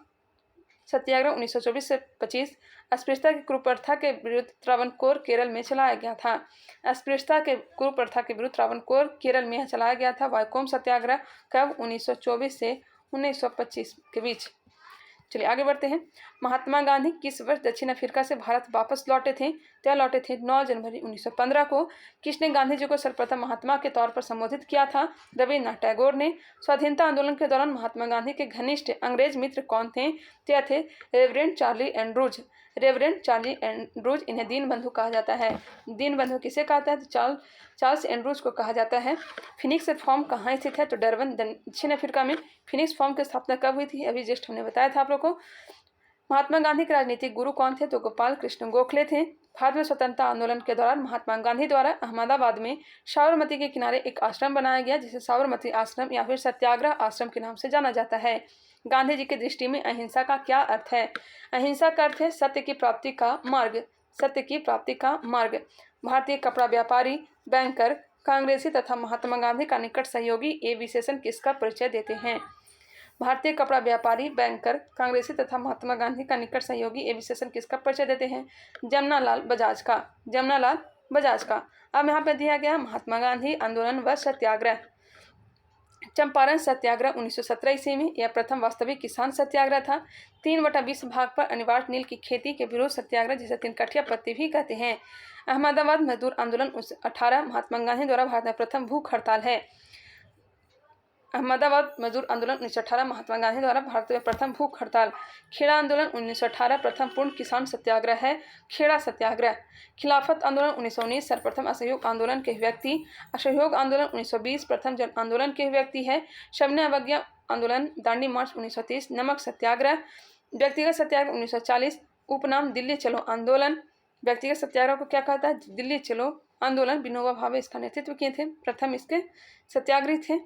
सत्याग्रह 1924 से 25 अस्पृश्यता की कुप्रथा के विरुद्ध त्रावणकोर केरल में चलाया गया था। अस्पृश्यता के कुप्रथा के विरुद्ध त्रावणकोर केरल में चलाया गया था वायकॉम सत्याग्रह। कब? 1924 से 1925 के बीच। चलिए आगे बढ़ते हैं। महात्मा गांधी किस वर्ष दक्षिण अफ्रीका से भारत वापस लौटे थे? तो लौटे थे 9 जनवरी 1915 को। किसने गांधी जी को सर्वप्रथम महात्मा के तौर पर संबोधित किया था? रविन्द्रनाथ टैगोर ने। स्वाधीनता आंदोलन के दौरान महात्मा गांधी के घनिष्ठ अंग्रेज मित्र कौन थे? तो थे reverend Charlie Andrews. Reverend Charlie Andrews, इन्हें दीनबंधु कहा जाता है। दीनबंधु किसे कहता है? तो चार्ल्स एंड्रूज को कहा जाता है। फिनिक्स फॉर्म कहाँ स्थित है? तो डरबन, दक्षिण अफ्रीका में। फिनिक्स फॉर्म की स्थापना कब हुई थी? अभी जस्ट हमने बताया था आप लोग को। महात्मा गांधी के राजनीतिक गुरु कौन थे? तो गोपाल कृष्ण गोखले थे। भारत में स्वतंत्रता आंदोलन के दौरान महात्मा गांधी द्वारा अहमदाबाद में साबरमती के किनारे एक आश्रम बनाया गया, जिसे साबरमती आश्रम या फिर सत्याग्रह आश्रम के नाम से जाना जाता है। गांधी जी की दृष्टि में अहिंसा का क्या अर्थ है? अहिंसा का अर्थ है सत्य की प्राप्ति का मार्ग। सत्य की प्राप्ति का मार्ग। भारतीय कपड़ा व्यापारी, बैंकर, कांग्रेसी तथा महात्मा गांधी का निकट सहयोगी ये विशेषण किसका परिचय देते हैं? भारतीय कपड़ा व्यापारी, बैंकर, कांग्रेसी तथा महात्मा गांधी का निकट सहयोगी ये विशेषण किसका परिचय देते हैं? जमनालाल बजाज का। जमनालाल बजाज का। अब यहाँ पे दिया गया महात्मा गांधी आंदोलन व सत्याग्रह। चंपारण सत्याग्रह 1917 ईस्वी में यह प्रथम वास्तविक किसान सत्याग्रह था। 3/20 भाग पर अनिवार्य नील की खेती के विरोध सत्याग्रह, जिसे तिनकठिया पत्ती भी कहते हैं। अहमदाबाद मजदूर आंदोलन 1918 महात्मा गांधी द्वारा भारत में प्रथम भूख हड़ताल है। अहमदाबाद मजदूर आंदोलन 1918 महात्मा गांधी द्वारा भारत में प्रथम भूख हड़ताल। खेड़ा आंदोलन 1918 प्रथम पूर्ण किसान सत्याग्रह है, खेड़ा सत्याग्रह। खिलाफत आंदोलन 1919 सर्वप्रथम असहयोग आंदोलन के व्यक्ति। असहयोग आंदोलन 1920 प्रथम जन आंदोलन के व्यक्ति है। शबने अवज्ञा आंदोलन, दांडी मार्च 1930, नमक सत्याग्रह। व्यक्तिगत सत्याग्रह 1940, उपनाम दिल्ली चलो आंदोलन। व्यक्तिगत सत्याग्रह को क्या कहता है? दिल्ली चलो आंदोलन। विनोबा भावे इसका नेतृत्व किए थे, प्रथम इसके सत्याग्रही थे।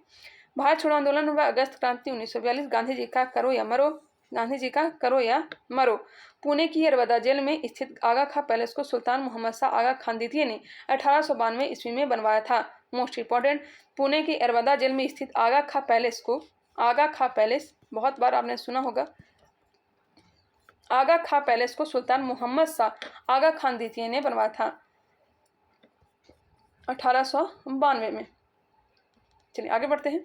भारत छोड़ो आंदोलन व अगस्त क्रांति 1942, गांधी जी का करो या मरो। गांधी जी का करो या मरो। पुणे की यरवदा जेल में स्थित आगा खां पैलेस को सुल्तान मोहम्मद शाह आगा खान द्वितीय ने 1892 ईस्वी में बनवाया था। मोस्ट इंपॉर्टेंट, पुणे की यरवदा जेल में स्थित आगा खां पैलेस को, आगा खां पैलेस बहुत बार आपने सुना होगा, आगा खां पैलेस को सुल्तान मोहम्मद शाह आगा खान द्वितीय ने बनवाया था 1892 में। चलिए आगे बढ़ते हैं।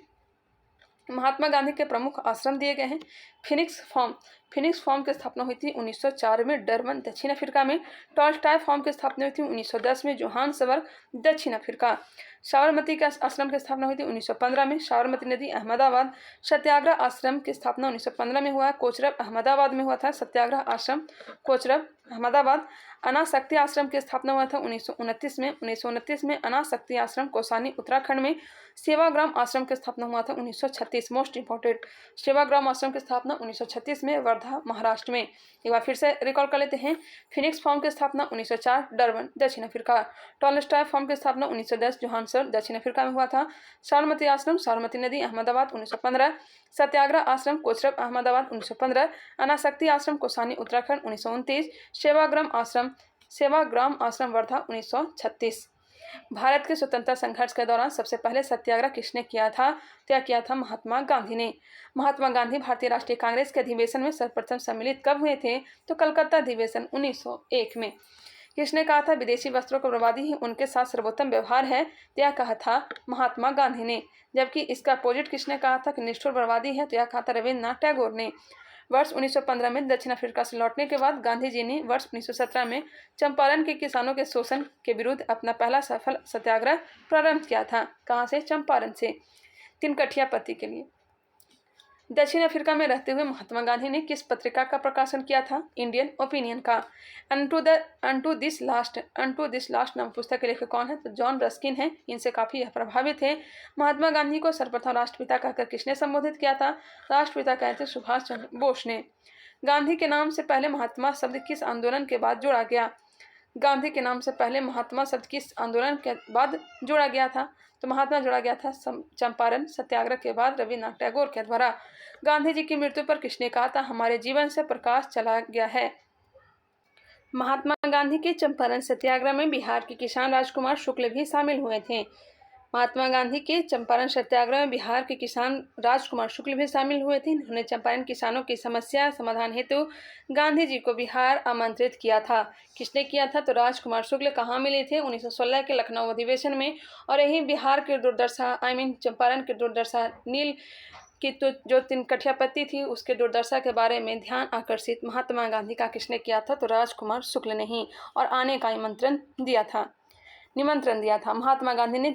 महात्मा गांधी के प्रमुख आश्रम दिए गए हैं। फिनिक्स फार्म की स्थापना हुई थी 1904 में डरबन, दक्षिण अफ्रीका में। टॉल्स्टॉय फार्म की स्थापना हुई थी 1910 में जोहान्सबर्ग, दक्षिण अफ्रीका। साबरमती के आश्रम की स्थापना हुई थी 1915 में, साबरमती नदी, अहमदाबाद। सत्याग्रह आश्रम की स्थापना 1915 में हुआ, कोचरब अहमदाबाद में हुआ था। सत्याग्रह आश्रम कोचरब अहमदाबाद। अनासक्ति आश्रम की स्थापना हुआ था 1929 में। 1929 में अनासक्ति आश्रम कौसानी उत्तराखंड में। सेवाग्राम आश्रम की स्थापना हुआ था 1936। मोस्ट इंपॉर्टेंट, सेवाग्राम आश्रम की स्थापना 1936 में वर्धा महाराष्ट्र में। एक बार फिर से रिकॉल कर लेते हैं। फिनिक्स फार्म की स्थापना 1904 डरबन, दक्षिण अफ्रीका। टॉल्स्टॉय फार्म की स्थापना 1910 जोहान्सबर्ग, दक्षिण अफ्रीका में हुआ था। साबरमती आश्रम साबरमती नदी, अहमदाबाद 1915। सत्याग्रह आश्रम कोचरब अहमदाबाद 1915। अनासक्ति आश्रम कौसानी उत्तराखंड 1929। सेवाग्राम आश्रम वर्धा 1936। भारत के स्वतंत्रता संघर्ष के दौरान सबसे पहले सत्याग्रह किसने किया था? क्या किया था? महात्मा गांधी ने। महात्मा गांधी भारतीय राष्ट्रीय कांग्रेस के अधिवेशन में सर्वप्रथम सम्मिलित कब हुए थे? तो कलकत्ता अधिवेशन 1901 में। किसने कहा था विदेशी वस्त्रों की बर्बादी ही उनके साथ सर्वोत्तम व्यवहार है? यह कहा था महात्मा गांधी ने। जबकि इसका अपोजिट किसने कहा था कि निष्ठुर बर्बादी है? तो यह कहा था रविन्द्रनाथ टैगोर ने। वर्ष 1915 में दक्षिण अफ्रीका से लौटने के बाद गांधी जी ने वर्ष 1917 में चंपारण के किसानों के शोषण के विरुद्ध अपना पहला सफल सत्याग्रह प्रारंभ किया था। कहाँ से? चंपारण से, तिनकठिया पत्ती के लिए। दक्षिण अफ्रीका में रहते हुए महात्मा गांधी ने किस पत्रिका का प्रकाशन किया था? इंडियन ओपिनियन का। अनटू दिस लास्ट नाम पुस्तक के लेखक कौन है? तो जॉन रस्किन है। इनसे काफ़ी प्रभावित है। महात्मा गांधी को सर्वप्रथम राष्ट्रपिता कहकर किसने संबोधित किया था? राष्ट्रपिता कहते सुभाष चंद्र बोस ने। गांधी के नाम से पहले महात्मा शब्द किस आंदोलन के बाद जोड़ा गया? गांधी के नाम से पहले महात्मा शब्द किस आंदोलन के बाद जोड़ा गया था? तो महात्मा जोड़ा गया था चंपारण सत्याग्रह के बाद रविन्द्रनाथ टैगोर के द्वारा। गांधी जी की मृत्यु पर किसने कहा था हमारे जीवन से प्रकाश चला गया है? महात्मा गांधी के चंपारण सत्याग्रह में बिहार के किसान राजकुमार शुक्ल भी शामिल हुए थे। महात्मा गांधी के चंपारण सत्याग्रह में बिहार के किसान राजकुमार शुक्ल भी शामिल हुए थे। उन्होंने चंपारण किसानों की समस्या समाधान हेतु गांधी जी को बिहार आमंत्रित किया था। किसने किया था? तो राजकुमार शुक्ल कहाँ मिले थे? 1916 के लखनऊ अधिवेशन में। और यही बिहार के दुर्दशा चंपारण के दुर्दशा नील की तो जो तिनकठिया पत्ती थी उसके दुर्दशा के बारे में ध्यान आकर्षित महात्मा गांधी का किसने किया था? तो राजकुमार शुक्ल ने ही, और आने का निमंत्रण दिया था। महात्मा गांधी के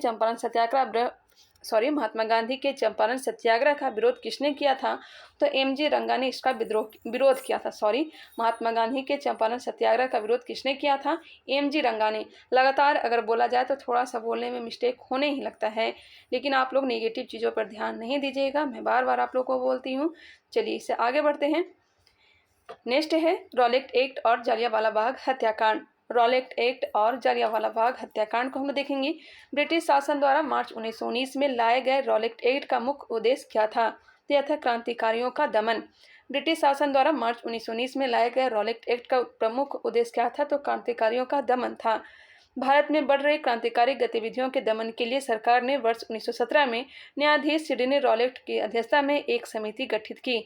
चंपारण सत्याग्रह का विरोध किसने किया था? तो एमजी रंगा ने इसका विरोध किया था। महात्मा गांधी के चंपारण सत्याग्रह का विरोध किसने किया था? एमजी रंगा ने। लगातार अगर बोला जाए तो थोड़ा सा बोलने में मिस्टेक होने ही लगता है, लेकिन आप लोग नेगेटिव चीज़ों पर ध्यान नहीं दीजिएगा, मैं बार बार आप लोग को बोलती हूँ। चलिए इससे आगे बढ़ते हैं। नेक्स्ट है रॉलेट एक्ट और जालियांवाला बाग हत्याकांड। रॉलेट एक्ट और जालियांवाला बाग हत्याकांड को हम देखेंगे। ब्रिटिश शासन द्वारा मार्च 1919 में लाए गए रॉलेट एक्ट का मुख्य उद्देश्य क्या था? तो यह था क्रांतिकारियों का दमन। ब्रिटिश शासन द्वारा मार्च 1919 में लाए गए रॉलेट एक्ट का प्रमुख उद्देश्य क्या था? तो क्रांतिकारियों का दमन था। भारत में बढ़ रही क्रांतिकारी गतिविधियों के दमन के लिए सरकार ने वर्ष 1917 में न्यायाधीश सिडनी रॉलेट की अध्यक्षता में एक समिति गठित की।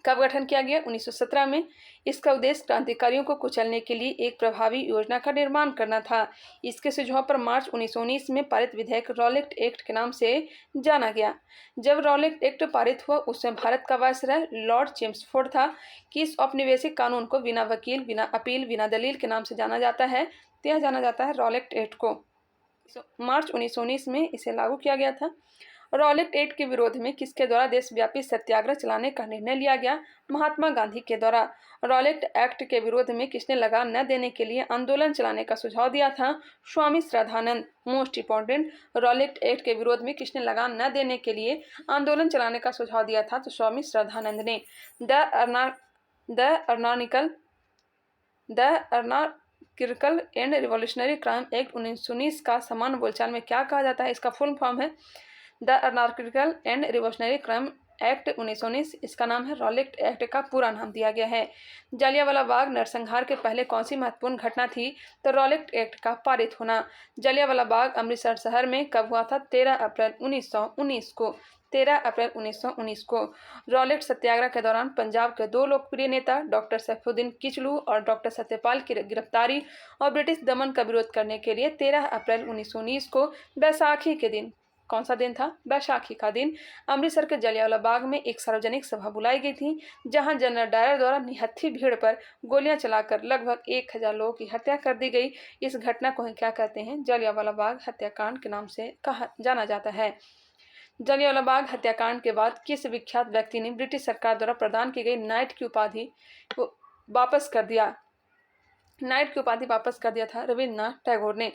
कब गठन किया गया? 1917 में। इसका उद्देश्य क्रांतिकारियों को कुचलने के लिए एक प्रभावी योजना का निर्माण करना था। इसके सुझाव पर मार्च 1919 में पारित विधेयक रॉलेट एक्ट के नाम से जाना गया। जब रॉलेट एक्ट पारित हुआ उस समय भारत का वायसराय लॉर्ड चेम्सफोर्ड था कि इस औपनिवेशिक कानून को बिना वकील, बिना अपील, बिना दलील के नाम से जाना जाता है, तो यह जाना जाता है रॉलेट एक्ट को। मार्च 1919 में इसे लागू किया गया था। रॉलेट एक्ट के विरोध में किसके द्वारा देशव्यापी सत्याग्रह चलाने का निर्णय लिया गया? महात्मा गांधी के द्वारा। रॉलेट एक्ट के विरोध में किसने लगाम न देने के लिए आंदोलन चलाने का सुझाव दिया था? Swami Shraddhanand. Most important, Rowlatt Act के विरोध में किसने लगाम न देने के लिए आंदोलन चलाने का सुझाव दिया था? तो स्वामी श्रद्धानंद ने। The anarchical and revolutionary crime act 1919 का सामान्य बोलचाल में क्या कहा जाता है? इसका फुल फॉर्म है the anarchical and revolutionary crime act 1919। इसका नाम है रॉलेट एक्ट का पूरा नाम दिया गया है। जलियांवाला बाग नरसंहार के पहले कौन सी महत्वपूर्ण घटना थी? तो रॉलेट एक्ट का पारित होना। जलियांवाला बाग अमृतसर शहर में कब हुआ था? 13 अप्रैल 1919 को। 13 अप्रैल 1919 को। रॉलेट सत्याग्रह के दौरान पंजाब के दो लोकप्रिय नेता डॉक्टर सैफुद्दीन किचलू और डॉक्टर सत्यपाल की गिरफ्तारी और ब्रिटिश दमन का विरोध करने के लिए 13 अप्रैल 1919 को बैसाखी के दिन, कौन सा दिन था? बैसाखी का दिन, अमृतसर के जलियांवाला बाग में एक सार्वजनिक सभा बुलाई गई थी जहां जनरल डायर द्वारा निहत्थी भीड़ पर गोलियां चलाकर लगभग 1000 लोगों की हत्या कर दी गई। इस घटना को क्या कहते हैं? जलियांवाला बाग हत्याकांड के नाम से कहा जाना जाता है। जलियांवाला बाग हत्याकांड के बाद किस विख्यात व्यक्ति ने ब्रिटिश सरकार द्वारा प्रदान की गई नाइट की उपाधि को वापस कर दिया? नाइट की उपाधि वापस कर दिया था रविन्द्रनाथ टैगोर ने।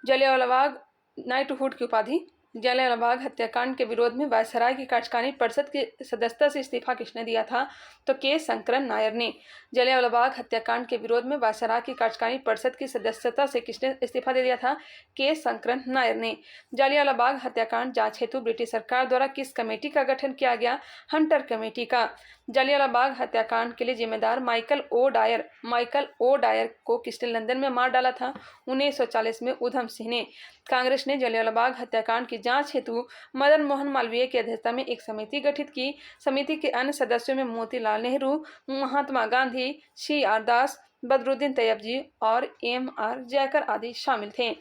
जलियांवाला बाग नाइटहुड की उपाधि। जलियांवाला बाग हत्याकांड के विरोध में वायसराय की कार्यकारिणी परिषद की सदस्यता से इस्तीफा किसने दिया था? तो के शंकरन नायर ने। जलियांवाला बाग हत्याकांड के विरोध में वायसराय की कार्यकारिणी परिषद की सदस्यता से किसने इस्तीफा दे दिया था? के शंकरन नायर ने। जलियांवाला बाग हत्याकांड जांच हेतु ब्रिटिश सरकार द्वारा किस कमेटी का गठन किया गया? हंटर कमेटी का। जलियांवाला बाग हत्याकांड के लिए जिम्मेदार माइकल ओ डायर को किसने लंदन में मार डाला था? 1940 में उधम सिंह ने। कांग्रेस ने जलियांवाला बाग हत्याकांड की जांच हेतु मदन मोहन मालवीय की अध्यक्षता में एक समिति गठित की। समिति के अन्य सदस्यों में मोतीलाल नेहरू, महात्मा गांधी, CR दास, बदरुद्दीन तैयबजी और MR जयकर आदि शामिल थे।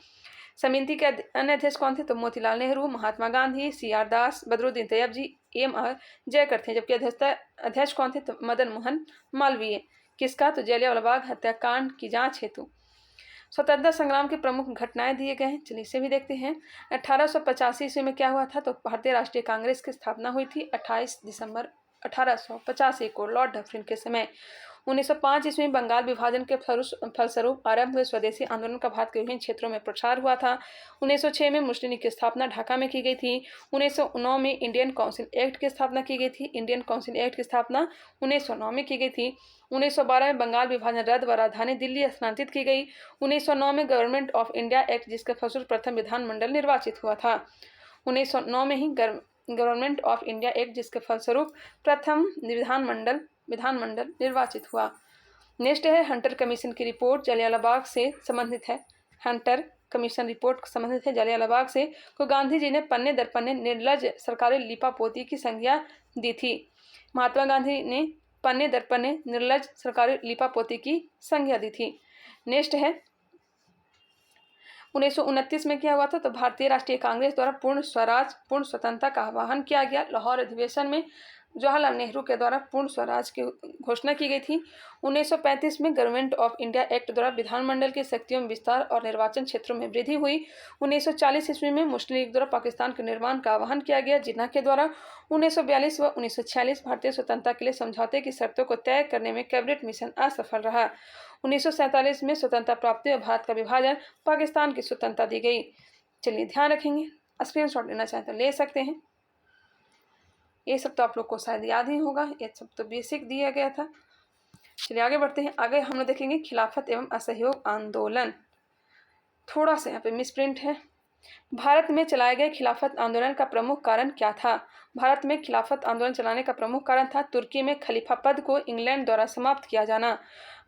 समिति के अन्य अध्यक्ष कौन थे? तो मोतीलाल नेहरू, महात्मा गांधी, CR दास, बदरुद्दीन तैयबजी, MR जयकर थे। जबकि अध्यक्ष कौन थे? तो मदन मोहन मालवीय। किसका? तो जलियांवाला बाग हत्याकांड की जांच हेतु। स्वतंत्रता संग्राम के प्रमुख घटनाएं दिए गए हैं, चलिए इसे भी देखते हैं। 1885 ईस्वी में क्या हुआ था? तो भारतीय राष्ट्रीय कांग्रेस की स्थापना हुई थी 28 दिसंबर 1885 को लॉर्ड डफरिन के समय। 1905 ईस्वी में बंगाल विभाजन के फलस्वरूप आरंभ हुए स्वदेशी आंदोलन का भारत के विभिन्न क्षेत्रों में प्रचार हुआ था। 1906 में मुस्लिम लीग की स्थापना ढाका में की गई थी। 1909 में इंडियन काउंसिल एक्ट की स्थापना की गई थी। इंडियन काउंसिल एक्ट की स्थापना 1909 में की गई थी। 1912 में बंगाल विभाजन रद्द व राजधानी दिल्ली स्थानांतरित की गई। 1909 में गवर्नमेंट ऑफ इंडिया एक्ट, जिसके फलस्वरूप प्रथम विधानमंडल निर्वाचित हुआ था। 1909 में ही गवर्नमेंट ऑफ इंडिया एक्ट, जिसके फलस्वरूप प्रथम विधानमंडल निर्वाचित हुआ। नेक्स्ट है हंटर कमीशन की रिपोर्ट, जलियांवाला बाग से संबंधित है। हंटर कमीशन रिपोर्ट संबंधित है जलियांवाला बाग से, को गांधी जी ने पन्ने दर पन्ने निर्लज सरकारी लिपापोती की संज्ञा दी थी। महात्मा गांधी ने पन्ने दर पन्ने निर्लज सरकारी लिपापोती की संज्ञा दी थी। नेक्स्ट है 1929 में क्या हुआ था? तो भारतीय राष्ट्रीय कांग्रेस द्वारा पूर्ण स्वराज, पूर्ण स्वतंत्रता का आह्वान किया गया। लाहौर अधिवेशन में जवाहरलाल नेहरू के द्वारा पूर्ण स्वराज की घोषणा की गई थी। 1935 में गवर्नमेंट ऑफ इंडिया एक्ट द्वारा विधानमंडल की शक्तियों में विस्तार और निर्वाचन क्षेत्रों में वृद्धि हुई। 1940 ईस्वी में मुस्लिम लीग द्वारा पाकिस्तान के निर्माण का आह्वान किया गया, जिन्ना के द्वारा 1942 व 1946 भारतीय स्वतंत्रता के लिए समझौते की शर्तों को तय करने में कैबिनेट मिशन असफल रहा। 1947 में स्वतंत्रता प्राप्ति और भारत का विभाजन, पाकिस्तान की स्वतंत्रता दी गई। चलिए ध्यान रखेंगे, स्क्रीनशॉट लेना चाहें तो ले सकते हैं। ये सब तो आप लोग को शायद याद ही होगा, ये सब तो बेसिक दिया गया था। चलिए आगे बढ़ते हैं। आगे हम लोग देखेंगे खिलाफत एवं असहयोग आंदोलन। थोड़ा सा यहाँ पे मिसप्रिंट है। भारत में चलाए गए खिलाफत आंदोलन का प्रमुख कारण क्या था? भारत में खिलाफत आंदोलन चलाने का प्रमुख कारण था तुर्की में खलीफा पद को इंग्लैंड द्वारा समाप्त किया जाना।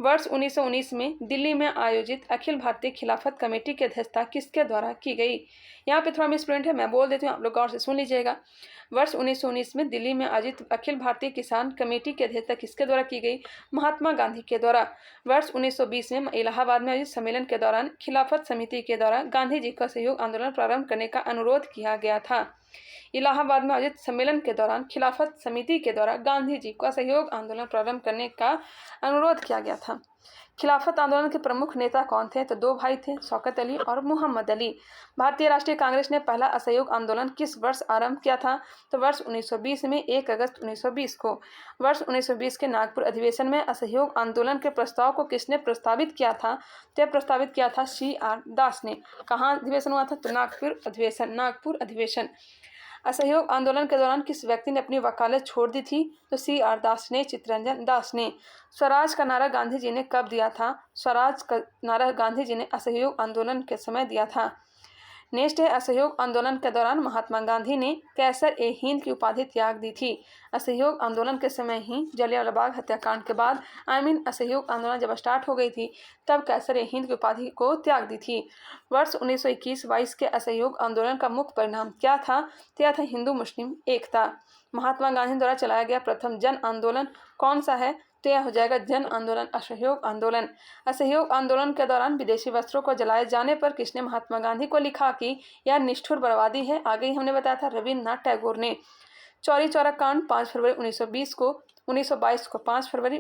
वर्ष 1919 में दिल्ली में आयोजित अखिल भारतीय खिलाफत कमेटी की अध्यक्षता किसके द्वारा की गई? यहाँ पे थोड़ा मिसप्रिंट है, मैं बोल देती हूँ, आप लोग गौर से सुन लीजिएगा। वर्ष 1919 में दिल्ली में आयोजित अखिल भारतीय किसान कमेटी की अध्यक्षता किसके द्वारा की गई? महात्मा गांधी के द्वारा। वर्ष 1920 में इलाहाबाद में आयोजित सम्मेलन के दौरान खिलाफत समिति के द्वारा गांधी जी का सहयोग आंदोलन प्रारंभ करने का अनुरोध किया गया था। इलाहाबाद में आयोजित सम्मेलन के दौरान खिलाफत समिति के द्वारा गांधी जी का सहयोग आंदोलन प्रारंभ करने का अनुरोध किया गया था। खिलाफत आंदोलन के प्रमुख नेता कौन थे? तो दो भाई थे, शौकत अली और मोहम्मद अली। भारतीय राष्ट्रीय कांग्रेस ने पहला असहयोग आंदोलन किस वर्ष आरंभ किया था? तो वर्ष 1920 में, 1 अगस्त 1920 को। वर्ष 1920 के नागपुर अधिवेशन में असहयोग आंदोलन के प्रस्ताव को किसने प्रस्तावित किया था? तो प्रस्तावित किया था CR दास ने। कहाँ अधिवेशन हुआ था? तो नागपुर अधिवेशन। असहयोग आंदोलन के दौरान किस व्यक्ति ने अपनी वकालत छोड़ दी थी? तो CR दास ने, चित्तरंजन दास ने। स्वराज का नारा गांधी जी ने कब दिया था? स्वराज का नारा गांधी जी ने असहयोग आंदोलन के समय दिया था। नेक्स्ट है, असहयोग आंदोलन के दौरान महात्मा गांधी ने कैसर-ए-हिंद की उपाधि त्याग दी थी। असहयोग आंदोलन के समय ही जलियांवाला बाग हत्याकांड के बाद असहयोग आंदोलन जब स्टार्ट हो गई थी तब कैसर-ए-हिंद की उपाधि को त्याग दी थी। वर्ष 1921-22 के असहयोग आंदोलन का मुख्य परिणाम क्या था? तो यह था हिंदू मुस्लिम एकता। महात्मा गांधी द्वारा चलाया गया प्रथम जन आंदोलन कौन सा है? तो यह हो जाएगा जन आंदोलन, असहयोग आंदोलन। असहयोग आंदोलन के दौरान विदेशी वस्त्रों को जलाए जाने पर किसने महात्मा गांधी को लिखा कि यह निष्ठुर बर्बादी है? आगे ही हमने बताया था, रविन्द्रनाथ टैगोर ने। चौरी चौरा कांड 5 फरवरी 1922 को 5 फरवरी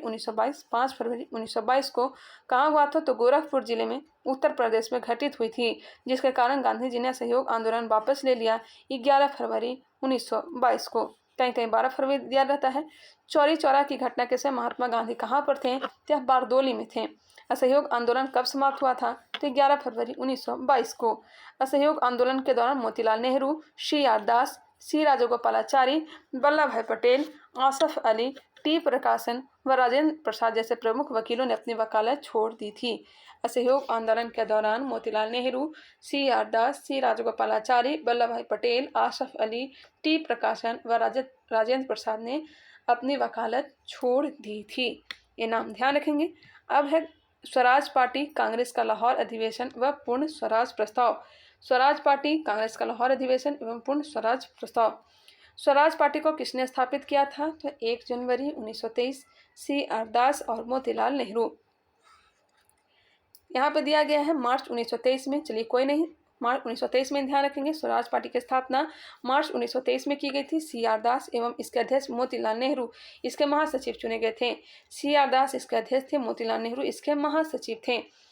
1922 को कहाँ हुआ था? तो गोरखपुर जिले में, उत्तर प्रदेश में घटित हुई थी, जिसके कारण गांधी जी ने असहयोग आंदोलन वापस ले लिया 11 फरवरी 1922 को। कहीं कहीं 12 फरवरी दिया रहता है। चौरी चौरा की घटना के समय महात्मा गांधी कहाँ पर थे? तो बारदोली में थे। असहयोग आंदोलन कब समाप्त हुआ था? तो 11 फरवरी 1922 को। असहयोग आंदोलन के दौरान मोतीलाल नेहरू, CR दास, C राजगोपालाचारी, वल्लभ भाई पटेल, आसफ अली, T प्रकाशन व राजेंद्र प्रसाद जैसे प्रमुख वकीलों ने अपनी वकालत छोड़ दी थी। असहयोग आंदोलन के दौरान मोतीलाल नेहरू, CR दास, C राजगोपालाचारी, वल्लभ भाई पटेल, आसफ अली, T प्रकाशन व राजेंद्र प्रसाद ने अपनी वकालत छोड़ दी थी। ये नाम ध्यान रखेंगे। अब है स्वराज पार्टी कांग्रेस का लाहौर अधिवेशन व पूर्ण स्वराज प्रस्ताव। स्वराज पार्टी कांग्रेस का लाहौर अधिवेशन एवं पूर्ण स्वराज प्रस्ताव। स्वराज पार्टी को किसने स्थापित किया था? तो 1 जनवरी 1923, CR दास और मोतीलाल नेहरू। यहाँ पे दिया गया है मार्च 1923 में। चलिए कोई नहीं, मार्च 1923 में ध्यान रखेंगे। स्वराज पार्टी की स्थापना मार्च 1923 में की गई थी। CR दास एवं इसके अध्यक्ष मोतीलाल नेहरू इसके महासचिव चुने गए थे। CR दास इसके अध्यक्ष थे, मोतीलाल नेहरू इसके महासचिव थे।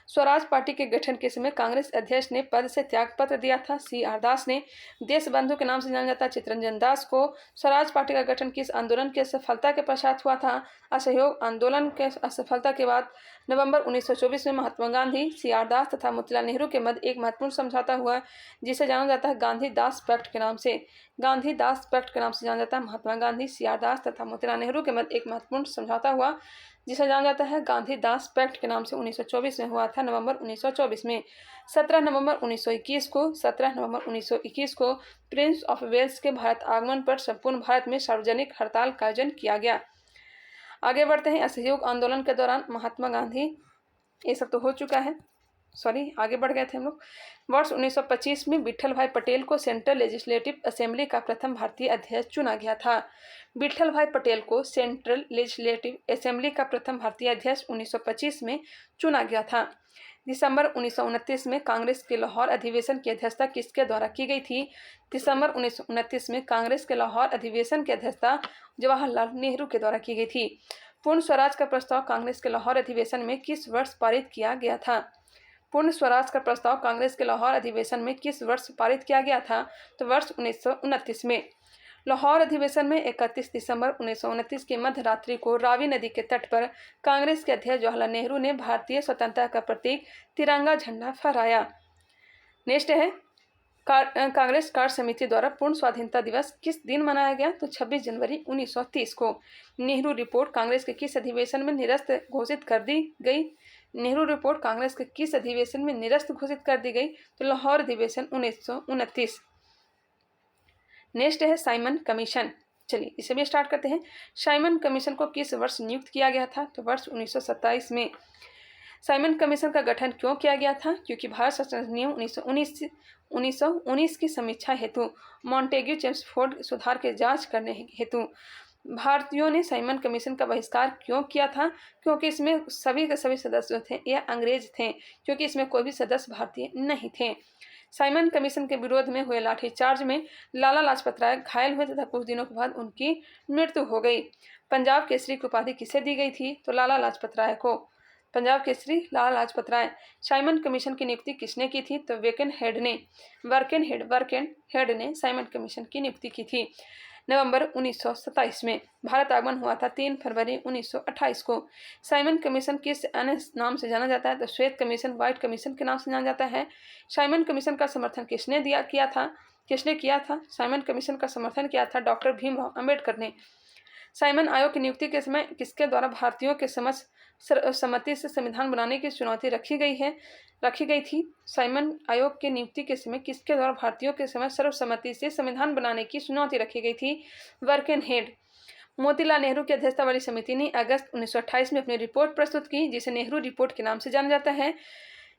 स्वराज पार्टी के गठन के समय कांग्रेस अध्यक्ष ने पद से त्याग पत्र दिया था। CR दास ने। देशबंधु के नाम से जाना जाता चित्तरंजन दास को। स्वराज पार्टी का गठन किस आंदोलन की असफलता के पश्चात हुआ था? असहयोग आंदोलन के असफलता के बाद नवंबर 1924 में महात्मा गांधी, CR दास तथा मोतीलाल नेहरू के मध्य एक महत्वपूर्ण समझौता हुआ जिसे जाना जाता है गांधी दास पैक्ट के नाम से। गांधी दास पैक्ट के नाम से जाना जाता है। महात्मा गांधी, CR दास तथा मोतीलाल नेहरू के मध्य एक महत्वपूर्ण समझौता हुआ जिसे जाना जाता है गांधी दास पैक्ट के नाम से 1924 में हुआ था, नवंबर 1924 में। 17 नवंबर 1921 को प्रिंस ऑफ वेल्स के भारत आगमन पर संपूर्ण भारत में सार्वजनिक हड़ताल का आयोजन किया गया। आगे बढ़ते हैं। असहयोग आंदोलन के दौरान महात्मा गांधी, ये सब तो हो चुका है, आगे बढ़ गए थे हम लोग। वर्ष 1925 में विट्ठल भाई पटेल को सेंट्रल लेजिस्लेटिव असेंबली का प्रथम भारतीय अध्यक्ष चुना गया था। विट्ठल भाई पटेल को सेंट्रल लेजिस्लेटिव असेंबली का प्रथम भारतीय अध्यक्ष 1925 में चुना गया था। दिसंबर 1929 में कांग्रेस के लाहौर अधिवेशन की अध्यक्षता किसके द्वारा की गई थी? दिसंबर 1929 में कांग्रेस के लाहौर अधिवेशन की अध्यक्षता जवाहरलाल नेहरू के द्वारा की गई थी। पूर्ण स्वराज का प्रस्ताव कांग्रेस के लाहौर अधिवेशन में किस वर्ष पारित किया गया था? पूर्ण स्वराज का प्रस्ताव कांग्रेस के लाहौर अधिवेशन में किस वर्ष पारित किया गया था? तो वर्ष 1929 में। लाहौर अधिवेशन में 31 दिसंबर 1929 की मध्य रात्रि को रावी नदी के तट पर कांग्रेस के अध्यक्ष जवाहरलाल नेहरू ने भारतीय स्वतंत्रता का प्रतीक तिरंगा झंडा फहराया। नेक्स्ट है, कांग्रेस कार्य समिति द्वारा पूर्ण स्वाधीनता दिवस किस दिन मनाया गया? तो 26 जनवरी 1930 को। नेहरू रिपोर्ट कांग्रेस के किस अधिवेशन में निरस्त घोषित कर दी गई? नेहरू रिपोर्ट कांग्रेस के किस अधिवेशन में निरस्त घोषित कर दी गई? तो लाहौर अधिवेशन 1929। नेक्स्ट है साइमन कमीशन। चलिए इसे भी स्टार्ट करते हैं। साइमन कमीशन को किस वर्ष नियुक्त किया गया था? तो वर्ष 1927 में। साइमन कमीशन का गठन क्यों किया गया था? क्योंकि भारत शासन नियम 1919 की समीक्षा हेतु मॉन्टेग्यू चेम्सफोर्ड सुधार के जांच करने हेतु भारतीयों ने साइमन कमीशन का बहिष्कार क्यों किया था? क्योंकि इसमें सभी के सभी सदस्य थे या अंग्रेज थे, क्योंकि इसमें कोई भी सदस्य भारतीय नहीं थे। साइमन कमीशन के विरोध में हुए लाठीचार्ज में लाला लाजपत राय घायल हुए तथा कुछ दिनों के बाद उनकी मृत्यु हो गई। पंजाब केसरी की उपाधि किसे दी गई थी? तो लाला लाजपत राय को। पंजाब केसरी लाला लाजपत राय। साइमन कमीशन की नियुक्ति किसने की थी? तो वर्केन हेड ने साइमन कमीशन की नियुक्ति की थी। नवंबर 1927 में। भारत आगमन हुआ था 3 फरवरी 1928 को। साइमन कमीशन किस अन्य नाम से जाना जाता है? तो श्वेत कमीशन, व्हाइट कमीशन के नाम से जाना जाता है। साइमन कमीशन का समर्थन किसने किया था? साइमन कमीशन का समर्थन किया था डॉक्टर भीमराव अंबेडकर ने। साइमन आयोग की नियुक्ति के समय किसके द्वारा भारतीयों के सर्वसम्मति से संविधान बनाने की चुनौती रखी गई थी? साइमन आयोग की नियुक्ति के समय किसके द्वारा भारतीयों के समय सर्वसम्मति से संविधान बनाने की चुनौती रखी गई थी? वर्केन हेड। मोतीलाल नेहरू की अध्यक्षता वाली समिति ने अगस्त 1928 में अपनी रिपोर्ट प्रस्तुत की, जिसे नेहरू रिपोर्ट के नाम से जाना जाता है।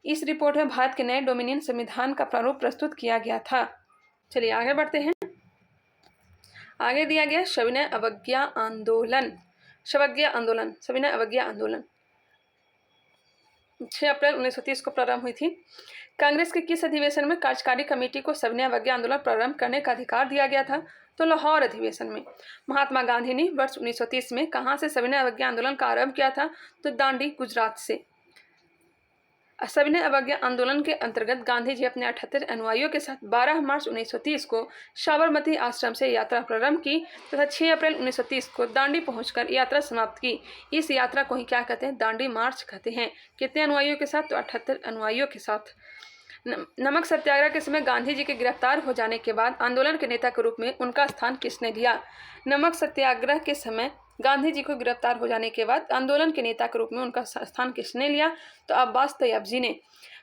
इस रिपोर्ट में भारत के नए डोमिनियन संविधान का प्रारूप प्रस्तुत किया गया था। चलिए आगे बढ़ते हैं। आगे दिया गया सविनय अवज्ञा आंदोलन। सविनय अवज्ञा आंदोलन 6 अप्रैल 1930 को प्रारंभ हुई थी। कांग्रेस के किस अधिवेशन में कार्यकारी कमेटी को सविनय अवज्ञा आंदोलन प्रारंभ करने का अधिकार दिया गया था? तो लाहौर अधिवेशन में। महात्मा गांधी ने वर्ष 1930 में कहां से सविनय अवज्ञा आंदोलन का आरंभ किया था? तो दांडी, गुजरात से। सविनय अवज्ञा आंदोलन के अंतर्गत गांधी जी अपने 78 अनुयायियों के साथ 12 मार्च 1930 को साबरमती आश्रम से यात्रा प्रारंभ की तथा 6 अप्रैल 1930 को दांडी पहुंचकर यात्रा समाप्त की। इस यात्रा को ही क्या कहते हैं? दांडी मार्च कहते हैं। कितने अनुयायियों के साथ? तो 78 अनुयायियों के साथ। नमक सत्याग्रह के समय गांधी जी के गिरफ्तार हो जाने के बाद आंदोलन के नेता के रूप में उनका स्थान किसने लिया? नमक सत्याग्रह के समय गांधी जी को गिरफ्तार हो जाने के बाद आंदोलन के नेता के रूप में उनका स्थान किसने लिया? तो अब्बास तैयब जी ने।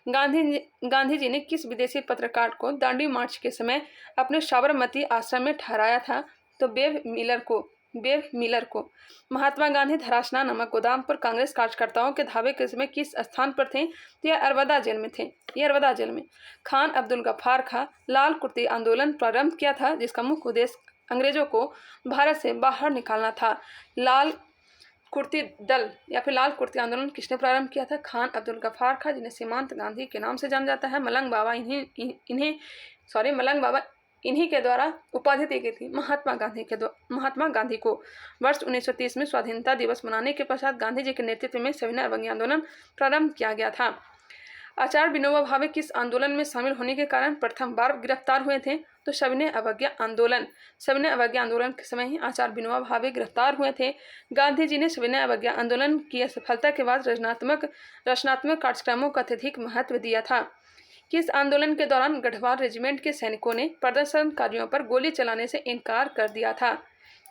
गांधी जी ने किस विदेशी पत्रकार को दांडी मार्च के समय अपने साबरमती आश्रम में ठहराया था? तो बेव मिलर को। महात्मा गांधी धरासना नमक गोदाम पर कांग्रेस कार्यकर्ताओं के धावे के समय किस स्थान पर थे? तो यह अरवदा जेल में थे। खान अब्दुल गफ्फार खां लाल कुर्ती आंदोलन प्रारंभ किया था, जिसका मुख्य उद्देश्य अंग्रेजों को भारत से बाहर निकालना था। लाल कुर्ती दल या फिर लाल कुर्ती आंदोलन किसने प्रारंभ किया था? खान अब्दुल गफ्फार खां, जिन्हें सीमांत गांधी के नाम से जाना जाता है। मलंग बाबा इन्हीं के द्वारा उपाधि दी गई थी महात्मा गांधी को। वर्ष 1930 में स्वाधीनता दिवस मनाने के पश्चात गांधी जी के नेतृत्व में सविनय अवज्ञा आंदोलन प्रारंभ किया गया था। आचार्य विनोबा भावे किस आंदोलन में शामिल होने के कारण प्रथम बार गिरफ्तार हुए थे? तो सविनय अवज्ञा आंदोलन के समय ही आचार्य विनोबा भावे गिरफ्तार हुए थे। गांधी जी ने सविनय अवज्ञा आंदोलन की सफलता के बाद रचनात्मक कार्यक्रमों का अत्यधिक महत्व दिया था। किस आंदोलन के दौरान गढ़वाल रेजिमेंट के सैनिकों ने प्रदर्शनकारियों पर गोली चलाने से इनकार कर दिया था?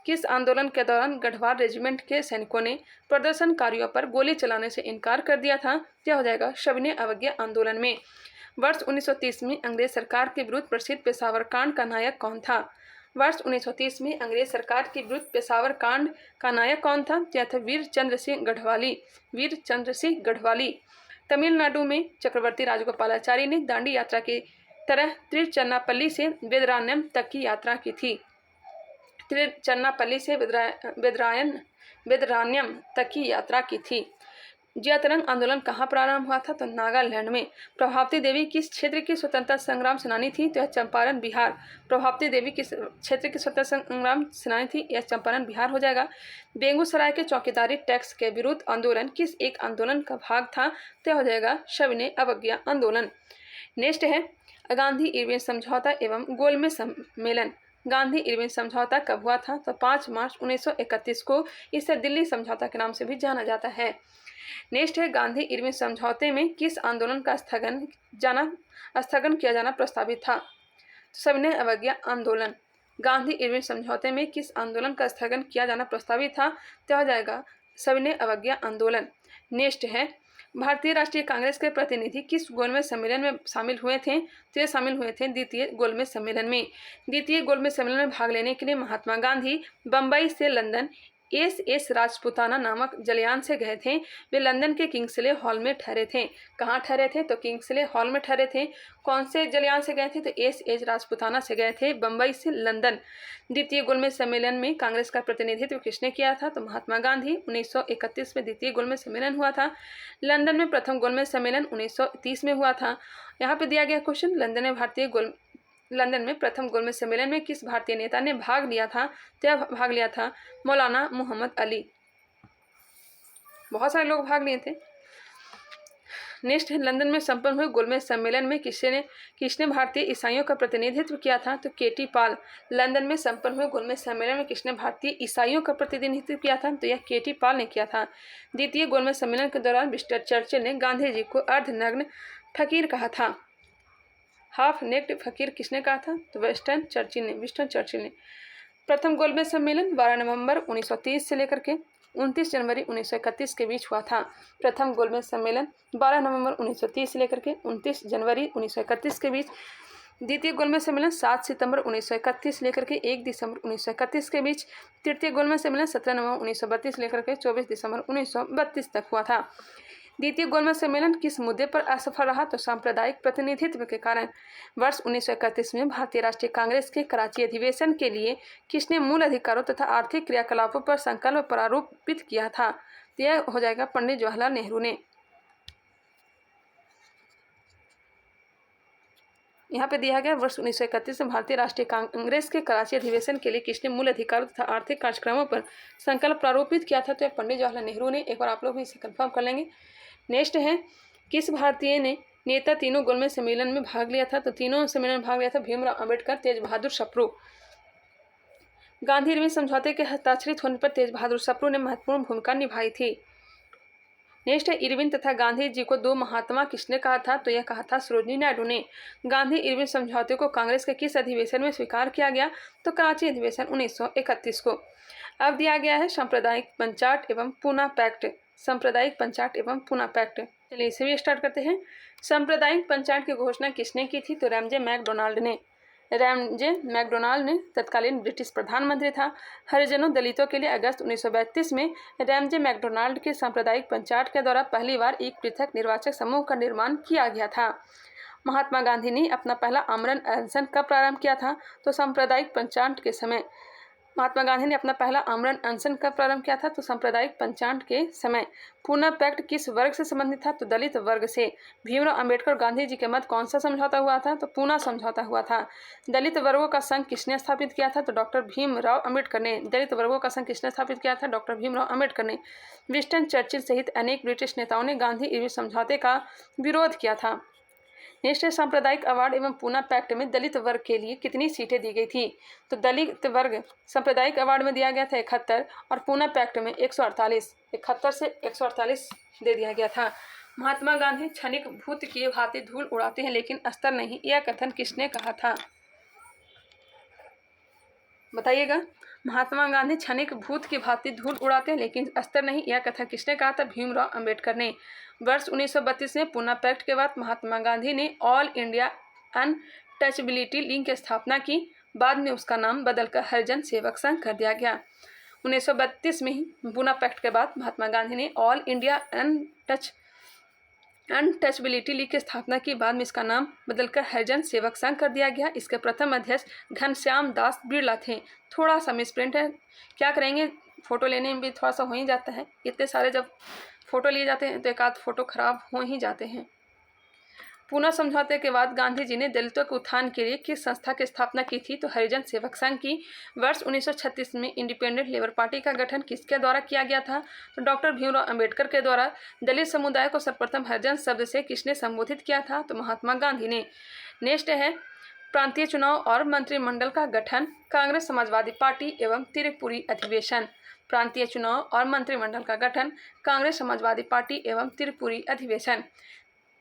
किस आंदोलन के दौरान गढ़वाल रेजिमेंट के सैनिकों ने प्रदर्शनकारियों पर गोली चलाने से इनकार कर दिया था? क्या हो जाएगा? सविनय अवज्ञा आंदोलन में। वर्ष 1930 में अंग्रेज सरकार के विरुद्ध प्रसिद्ध पेशावर कांड का नायक कौन था? वर्ष 1930 में अंग्रेज सरकार के विरुद्ध पेशावर कांड का नायक कौन था? यह था वीर चंद्र सिंह गढ़वाली। तमिलनाडु में चक्रवर्ती राजगोपालाचारी ने दांडी यात्रा की तरह तिरुचन्नापल्ली से वेदरायणम तक की यात्रा की थी। वेदरायणम तक की यात्रा की थी। जयतरंग आंदोलन कहाँ प्रारंभ हुआ था? तो नागालैंड में। प्रभावती देवी किस क्षेत्र की स्वतंत्रता संग्राम सेनानी थी? तो यह चंपारण, बिहार। प्रभावती देवी किस क्षेत्र की स्वतंत्रता संग्राम सेनानी थी? यह चंपारण, बिहार हो जाएगा। बेगूसराय के चौकीदारी टैक्स के विरुद्ध आंदोलन किस एक आंदोलन का भाग था? तो हो जाएगा सविनय अवज्ञा आंदोलन। नेक्स्ट है गांधी इरविन समझौता एवं गोलमेज सम्मेलन। गांधी इरविन समझौता कब हुआ था? तो 5 मार्च 1931 को। इसे दिल्ली समझौता के नाम से भी जाना जाता है। नेक्स्ट है गांधी इरविन समझौते में किस आंदोलन का स्थगन किया जाना प्रस्तावित था? सविनय अवज्ञा आंदोलन। गांधी इरविन समझौते में किस आंदोलन का स्थगन किया जाना प्रस्तावित था? तो हो जाएगा सविनय अवज्ञा आंदोलन। नेक्स्ट है भारतीय राष्ट्रीय कांग्रेस के प्रतिनिधि किस गोलमेज सम्मेलन में शामिल हुए थे? तो ये शामिल हुए थे द्वितीय गोलमेज सम्मेलन में। द्वितीय गोलमेज सम्मेलन में भाग लेने के लिए महात्मा गांधी बंबई से लंदन एस राजपुताना नामक जलयान से गए थे। वे लंदन के किंग्सले हॉल में ठहरे थे। कहाँ ठहरे थे? तो किंग्सले हॉल में ठहरे थे। कौन से जलयान से गए थे? तो एस राजपुताना से गए थे, बंबई से लंदन। द्वितीय गोलमेज सम्मेलन में कांग्रेस का प्रतिनिधित्व किसने किया था? तो महात्मा गांधी। 1931 में द्वितीय गोलमेज सम्मेलन हुआ था। लंदन में प्रथम गोलमेज सम्मेलन 1930 में हुआ था। यहाँ पे दिया गया क्वेश्चन, लंदन में प्रथम गोलमेज सम्मेलन में किस भारतीय नेता ने भाग लिया था? तो यह भाग लिया था मौलाना मोहम्मद अली। बहुत सारे लोग भाग लिए थे। नेक्स्ट है, लंदन में संपन्न हुए गोलमेज सम्मेलन में किसने भारतीय ईसाइयों का प्रतिनिधित्व किया था? तो केटी पाल। लंदन में संपन्न हुए गोलमेज सम्मेलन में किसने भारतीय ईसाइयों का प्रतिनिधित्व किया था? तो यह केटी पाल ने किया था। द्वितीय गोलमेज सम्मेलन के दौरान मिस्टर चर्चिल ने गांधी जी को अर्धनग्न फकीर कहा था। हाफ नेक्ड फकीर किसने कहा था? तो विंस्टन चर्चिल ने। प्रथम गोलमेज सम्मेलन 12 नवंबर 1930 से लेकर के 29 जनवरी 1931 के बीच हुआ था। प्रथम गोलमेज सम्मेलन 12 नवंबर 1930 से लेकर के 29 जनवरी 1931 के बीच। द्वितीय गोलमेज सम्मेलन 7 सितंबर 1931 लेकर के 1 दिसंबर 1931 के बीच। तृतीय गोलमेज सम्मेलन 17 नवंबर 1932 लेकर के 24 दिसंबर 1932 तक हुआ था। द्वितीय गोलमेज सम्मेलन किस मुद्दे पर असफल रहा? तो सांप्रदायिक प्रतिनिधित्व के कारण। वर्ष 1931 में भारतीय राष्ट्रीय कांग्रेस के कराची अधिवेशन के लिए किसने मूल अधिकारों तथा आर्थिक क्रियाकलापों पर संकल्प प्रारूपित किया था? तो यह हो जाएगा पंडित जवाहरलाल नेहरू ने। यहाँ पे दिया गया वर्ष 1931 में भारतीय राष्ट्रीय कांग्रेस के कराची अधिवेशन के लिए किसने मूल अधिकारों तथा आर्थिक कार्यक्रमों पर संकल्प प्रारूपित किया था? तो पंडित जवाहरलाल नेहरू ने। एक बार आप लोग भी इसे कंफर्म कर लेंगे। नेक्स्ट है, किस भारतीय नेता तीनों गोलमेज सम्मेलन में भाग लिया था? तो तीनों सम्मेलन में भाग लिया था भीमराव अंबेडकर, तेज बहादुर सप्रू। गांधी इरविन समझौते के हस्ताक्षरित होने पर तेज बहादुर सप्रू ने महत्वपूर्ण भूमिका निभाई थी। नेक्स्ट है, इरविन तथा गांधी जी को दो महात्मा किसने कहा था? तो यह कहा था सरोजिनी नायडू ने। गांधी इरविन समझौते को कांग्रेस के किस अधिवेशन में स्वीकार किया गया? तो कराची अधिवेशन 1931 को। अब दिया गया है सांप्रदायिक पंचाट एवं पूना पैक्ट। सांप्रदायिक पंचाट एवं पूना पैक्ट। चलिए इसे भी स्टार्ट करते हैं। सांप्रदायिक पंचाट की घोषणा किसने की थी? तो रैमजे मैकडोनाल्ड ने। रैमजे मैकडोनाल्ड ने तत्कालीन ब्रिटिश प्रधानमंत्री था। हरिजनों दलितों के लिए अगस्त 1932 में रैमजे मैकडोनाल्ड के सांप्रदायिक पंचाट के द्वारा पहली बार एक पृथक निर्वाचक समूह का निर्माण किया गया था। महात्मा गांधी ने अपना पहला आमरण अनशन कब प्रारंभ किया था? तो सांप्रदायिक पंचाट के समय। महात्मा गांधी ने अपना पहला आमरण अनशन कब प्रारंभ किया था? तो सांप्रदायिक पंचाट के समय। पूना पैक्ट किस वर्ग से संबंधित था? तो दलित वर्ग से। भीमराव अंबेडकर और गांधी जी के मध्य कौन सा समझौता हुआ था? तो पूना समझौता हुआ था। दलित वर्गों का संघ किसने स्थापित किया था? तो डॉक्टर भीमराव अंबेडकर ने। दलित वर्गों का संघ किसने स्थापित किया था? डॉक्टर भीमराव अंबेडकर ने। विंस्टन चर्चिल सहित अनेक ब्रिटिश नेताओं ने गांधी इरविन समझौते का विरोध किया था। नेक्स्ट है, सांप्रदायिक अवार्ड एवं पूना पैक्ट में दलित वर्ग के लिए कितनी सीटें दी गई थी? तो दलित वर्ग सांप्रदायिक अवार्ड में दिया गया था 71 और पूना पैक्ट में 148। 71 से 148 दे दिया गया था। महात्मा गांधी क्षणिक भूत की भांति धूल उड़ाते हैं लेकिन अस्तर नहीं, यह कथन किसने कहा था? बताइएगा। महात्मा गांधी क्षणिक भूत की भांति धूल उड़ाते हैं लेकिन अस्तर नहीं, यह कथन किसने कहा था? भीमराव अंबेडकर ने। वर्ष 1932 में पूना पैक्ट के बाद महात्मा गांधी ने ऑल इंडिया अनटचबिलिटी लीग की स्थापना की। बाद में उसका नाम बदलकर हरिजन सेवक संघ कर दिया गया। 1932 में ही पूना पैक्ट के बाद महात्मा गांधी ने ऑल इंडिया अनटचबिलिटी लीग की स्थापना की। बाद में इसका नाम बदलकर हरिजन सेवक संघ कर दिया गया। इसके प्रथम अध्यक्ष घनश्याम दास बिरला थे। थोड़ा सा मिसप्रिंट है, क्या करेंगे, फोटो लेने में भी थोड़ा सा हो ही जाता है। इतने सारे जब फोटो लिए जाते हैं तो एक आध फोटो खराब हो ही जाते हैं। पूना समझौते के बाद गांधी जी ने दलितों के उत्थान के लिए किस संस्था की स्थापना की थी? तो हरिजन सेवक संघ की। वर्ष 1936 में इंडिपेंडेंट लेबर पार्टी का गठन किसके द्वारा किया गया था? तो डॉक्टर भीमराव अंबेडकर के द्वारा। दलित समुदाय को सर्वप्रथम हरिजन शब्द से किसने संबोधित किया था? तो महात्मा गांधी ने। नेक्स्ट है, प्रांतीय चुनाव और मंत्रिमंडल का गठन। कांग्रेस समाजवादी पार्टी एवं त्रिपुरी अधिवेशन। प्रांतीय चुनाव और मंत्रिमंडल का गठन, कांग्रेस समाजवादी पार्टी एवं त्रिपुरी अधिवेशन।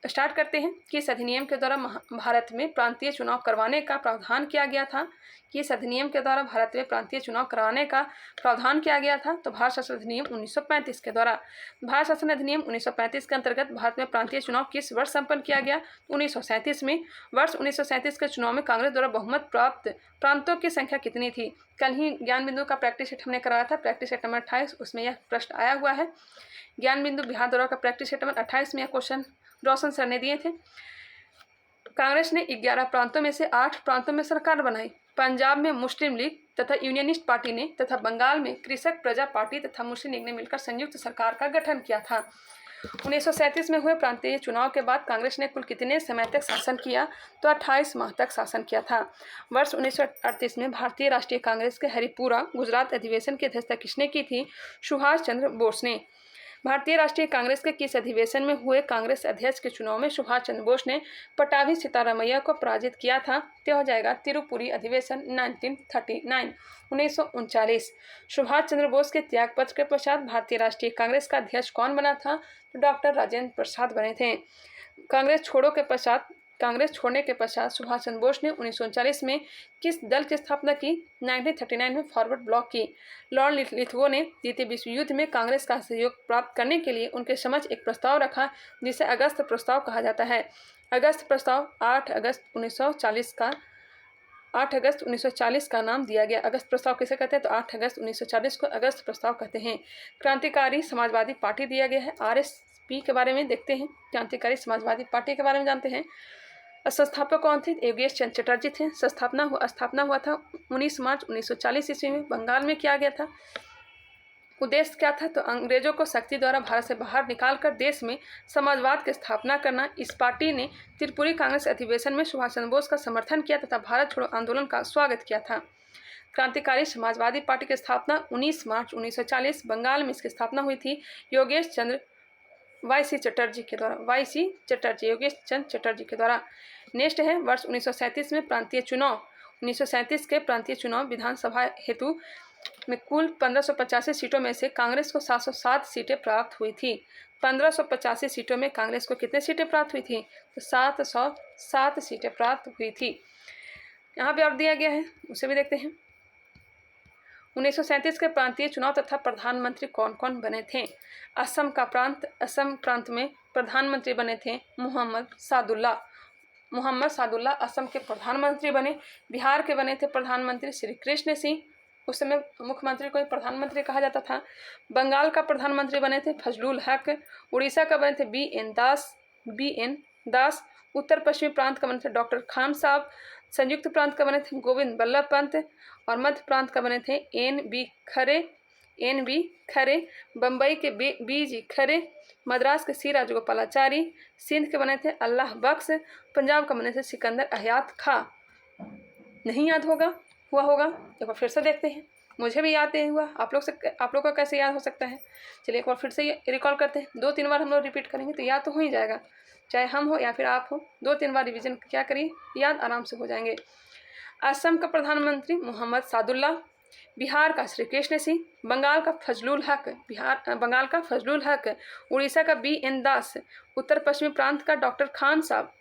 स्टार्ट करते हैं कि इस अधिनियम के द्वारा भारत में प्रांतीय चुनाव करवाने का प्रावधान किया गया था। कि इस अधिनियम के द्वारा भारत में प्रांतीय चुनाव कराने का प्रावधान किया गया था। तो भारत शासन अधिनियम 1935 के द्वारा भारत शासन अधिनियम 1935 के अंतर्गत भारत में प्रांतीय चुनाव किस वर्ष संपन्न किया गया? 1937 में। वर्ष 1937 के चुनाव में कांग्रेस द्वारा बहुमत प्राप्त प्रांतों की संख्या कितनी थी? कल ही ज्ञान बिंदु का प्रैक्टिस सेट हमने कराया था, प्रैक्टिस सेट नंबर 28, उसमें यह प्रश्न आया हुआ है। ज्ञान बिंदु बिहार दौरा का प्रैक्टिस सेट नंबर 28 में यह क्वेश्चन रोशन सर ने दिए थे। कांग्रेस ने 11 प्रांतों में से 8 प्रांतों में सरकार बनाई। पंजाब में मुस्लिम लीग तथा यूनियनिस्ट पार्टी ने तथा बंगाल में कृषक प्रजा पार्टी तथा मुस्लिम लीग ने मिलकर संयुक्त सरकार का गठन किया था। 1937 में हुए प्रांतीय चुनाव के बाद कांग्रेस ने कुल कितने समय तक शासन किया? तो 28 माह तक शासन किया था। वर्ष 1938 में भारतीय राष्ट्रीय कांग्रेस के हरिपुरा गुजरात अधिवेशन की अध्यक्षता किसने की थी? सुभाष चंद्र बोस ने। भारतीय राष्ट्रीय कांग्रेस के किस अधिवेशन में हुए कांग्रेस अध्यक्ष के चुनाव में सुभाष चंद्र बोस ने पटाभी सीतारामैया को पराजित किया था? तो हो जाएगा तिरुपुरी अधिवेशन 1939। सुभाष चंद्र बोस के त्यागपत्र के पश्चात भारतीय राष्ट्रीय कांग्रेस का अध्यक्ष कौन बना था? तो डॉक्टर राजेंद्र प्रसाद बने थे। कांग्रेस छोड़ने के पश्चात सुभाष चंद्र बोस ने 1939 में किस दल की स्थापना की? 1939 में फॉरवर्ड ब्लॉक की। लॉर्ड लिथगो ने द्वितीय विश्व युद्ध में कांग्रेस का सहयोग प्राप्त करने के लिए उनके समक्ष एक प्रस्ताव रखा जिसे अगस्त प्रस्ताव कहा जाता है। अगस्त प्रस्ताव 8 अगस्त 1940 का नाम दिया गया। अगस्त प्रस्ताव किसे कहते हैं? तो 8 अगस्त 1940 को अगस्त प्रस्ताव कहते हैं। क्रांतिकारी समाजवादी पार्टी दिया गया है। RSP के बारे में देखते हैं, क्रांतिकारी समाजवादी पार्टी के बारे में जानते हैं। संस्थापक कौन थे? योगेश चंद्र चटर्जी थे। स्थापना हुआ था 19 मार्च 1940 ईस्वी में। बंगाल में किया गया था। उद्देश्य क्या था? तो अंग्रेजों को शक्ति द्वारा भारत से बाहर निकालकर देश में समाजवाद की स्थापना करना। इस पार्टी ने त्रिपुरी कांग्रेस अधिवेशन में सुभाष चंद्र बोस का समर्थन किया तथा भारत छोड़ो आंदोलन का स्वागत किया था। क्रांतिकारी समाजवादी पार्टी की स्थापना 19 मार्च 1940 बंगाल में इसकी स्थापना हुई थी योगेश चंद्र चटर्जी के द्वारा। योगेश चंद्र चटर्जी के द्वारा। नेक्स्ट है वर्ष 1937 में प्रांतीय चुनाव। 1937 के प्रांतीय चुनाव विधानसभा हेतु में कुल 1585 सीटों में से कांग्रेस को 707 सीटें प्राप्त हुई थी। 1585 सीटों में कांग्रेस को कितने सीटें प्राप्त हुई थी? तो 707 सीटें प्राप्त हुई थी। यहाँ पे और दिया गया है, उसे भी देखते हैं। 1937 के प्रांतीय चुनाव तथा प्रधानमंत्री कौन कौन बने थे? असम प्रांत में प्रधानमंत्री बने थे मोहम्मद सादुल्ला असम के प्रधानमंत्री बने। बिहार के बने थे प्रधानमंत्री श्री कृष्ण सिंह, उस समय मुख्यमंत्री को ही प्रधानमंत्री कहा जाता था। बंगाल का प्रधानमंत्री बने थे फजलुल हक। उड़ीसा का बने थे BN दास। उत्तर पश्चिमी प्रांत का बने थे डॉक्टर खान साहब। संयुक्त प्रांत का बने थे गोविंद बल्लभ पंत। और मध्य प्रांत का बने थे NB खरे। बम्बई के BG खरे। मद्रास के C राजगोपालाचारी। सिंध के बने थे अल्लाह बख्श। पंजाब का बने थे सिकंदर अहयात खां। नहीं याद हुआ होगा, एक बार फिर से देखते हैं। मुझे भी याद नहीं हुआ, आप लोग को कैसे याद हो सकता है? चलिए एक बार फिर से रिकॉल करते हैं। 2-3 बार हम लोग रिपीट करेंगे तो याद तो हो ही जाएगा, चाहे हम हो या फिर आप हो। 2-3 बार रिवीजन क्या करिए, याद आराम से हो जाएंगे। असम का प्रधानमंत्री मोहम्मद सादुल्ला। बिहार का श्री कृष्ण सिंह। बंगाल का फजलुल हक। उड़ीसा का BN दास। उत्तर पश्चिमी प्रांत का डॉक्टर खान साहब।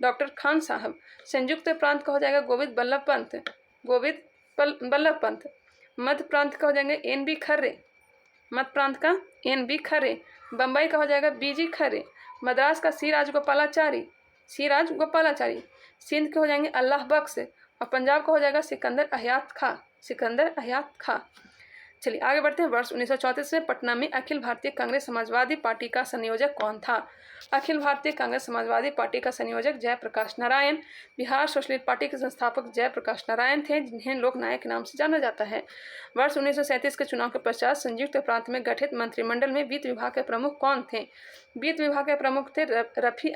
डॉक्टर खान साहब। संयुक्त प्रांत का हो जाएगा गोविंद बल्लभ पंत। मध्य प्रांत का हो जाएंगे NB खरे। बम्बई का हो जाएगा BG खरे। मद्रास का C राजगोपालाचारी। सिंध के हो जाएंगे अल्लाह बख्श। और पंजाब का हो जाएगा सिकंदर अहयात खां। चलिए आगे बढ़ते हैं। वर्ष 1934 में पटना में अखिल भारतीय कांग्रेस समाजवादी पार्टी का संयोजक कौन था? अखिल भारतीय कांग्रेस समाजवादी पार्टी का संयोजक जयप्रकाश नारायण। बिहार सोशलिस्ट पार्टी के संस्थापक जयप्रकाश नारायण थे, जिन्हें लोक नायक के नाम से जाना जाता है। वर्ष 1937 के चुनाव के पश्चात संयुक्त प्रांत में गठित मंत्रिमंडल में वित्त विभाग के प्रमुख कौन थे? वित्त विभाग के प्रमुख थे रफ़ी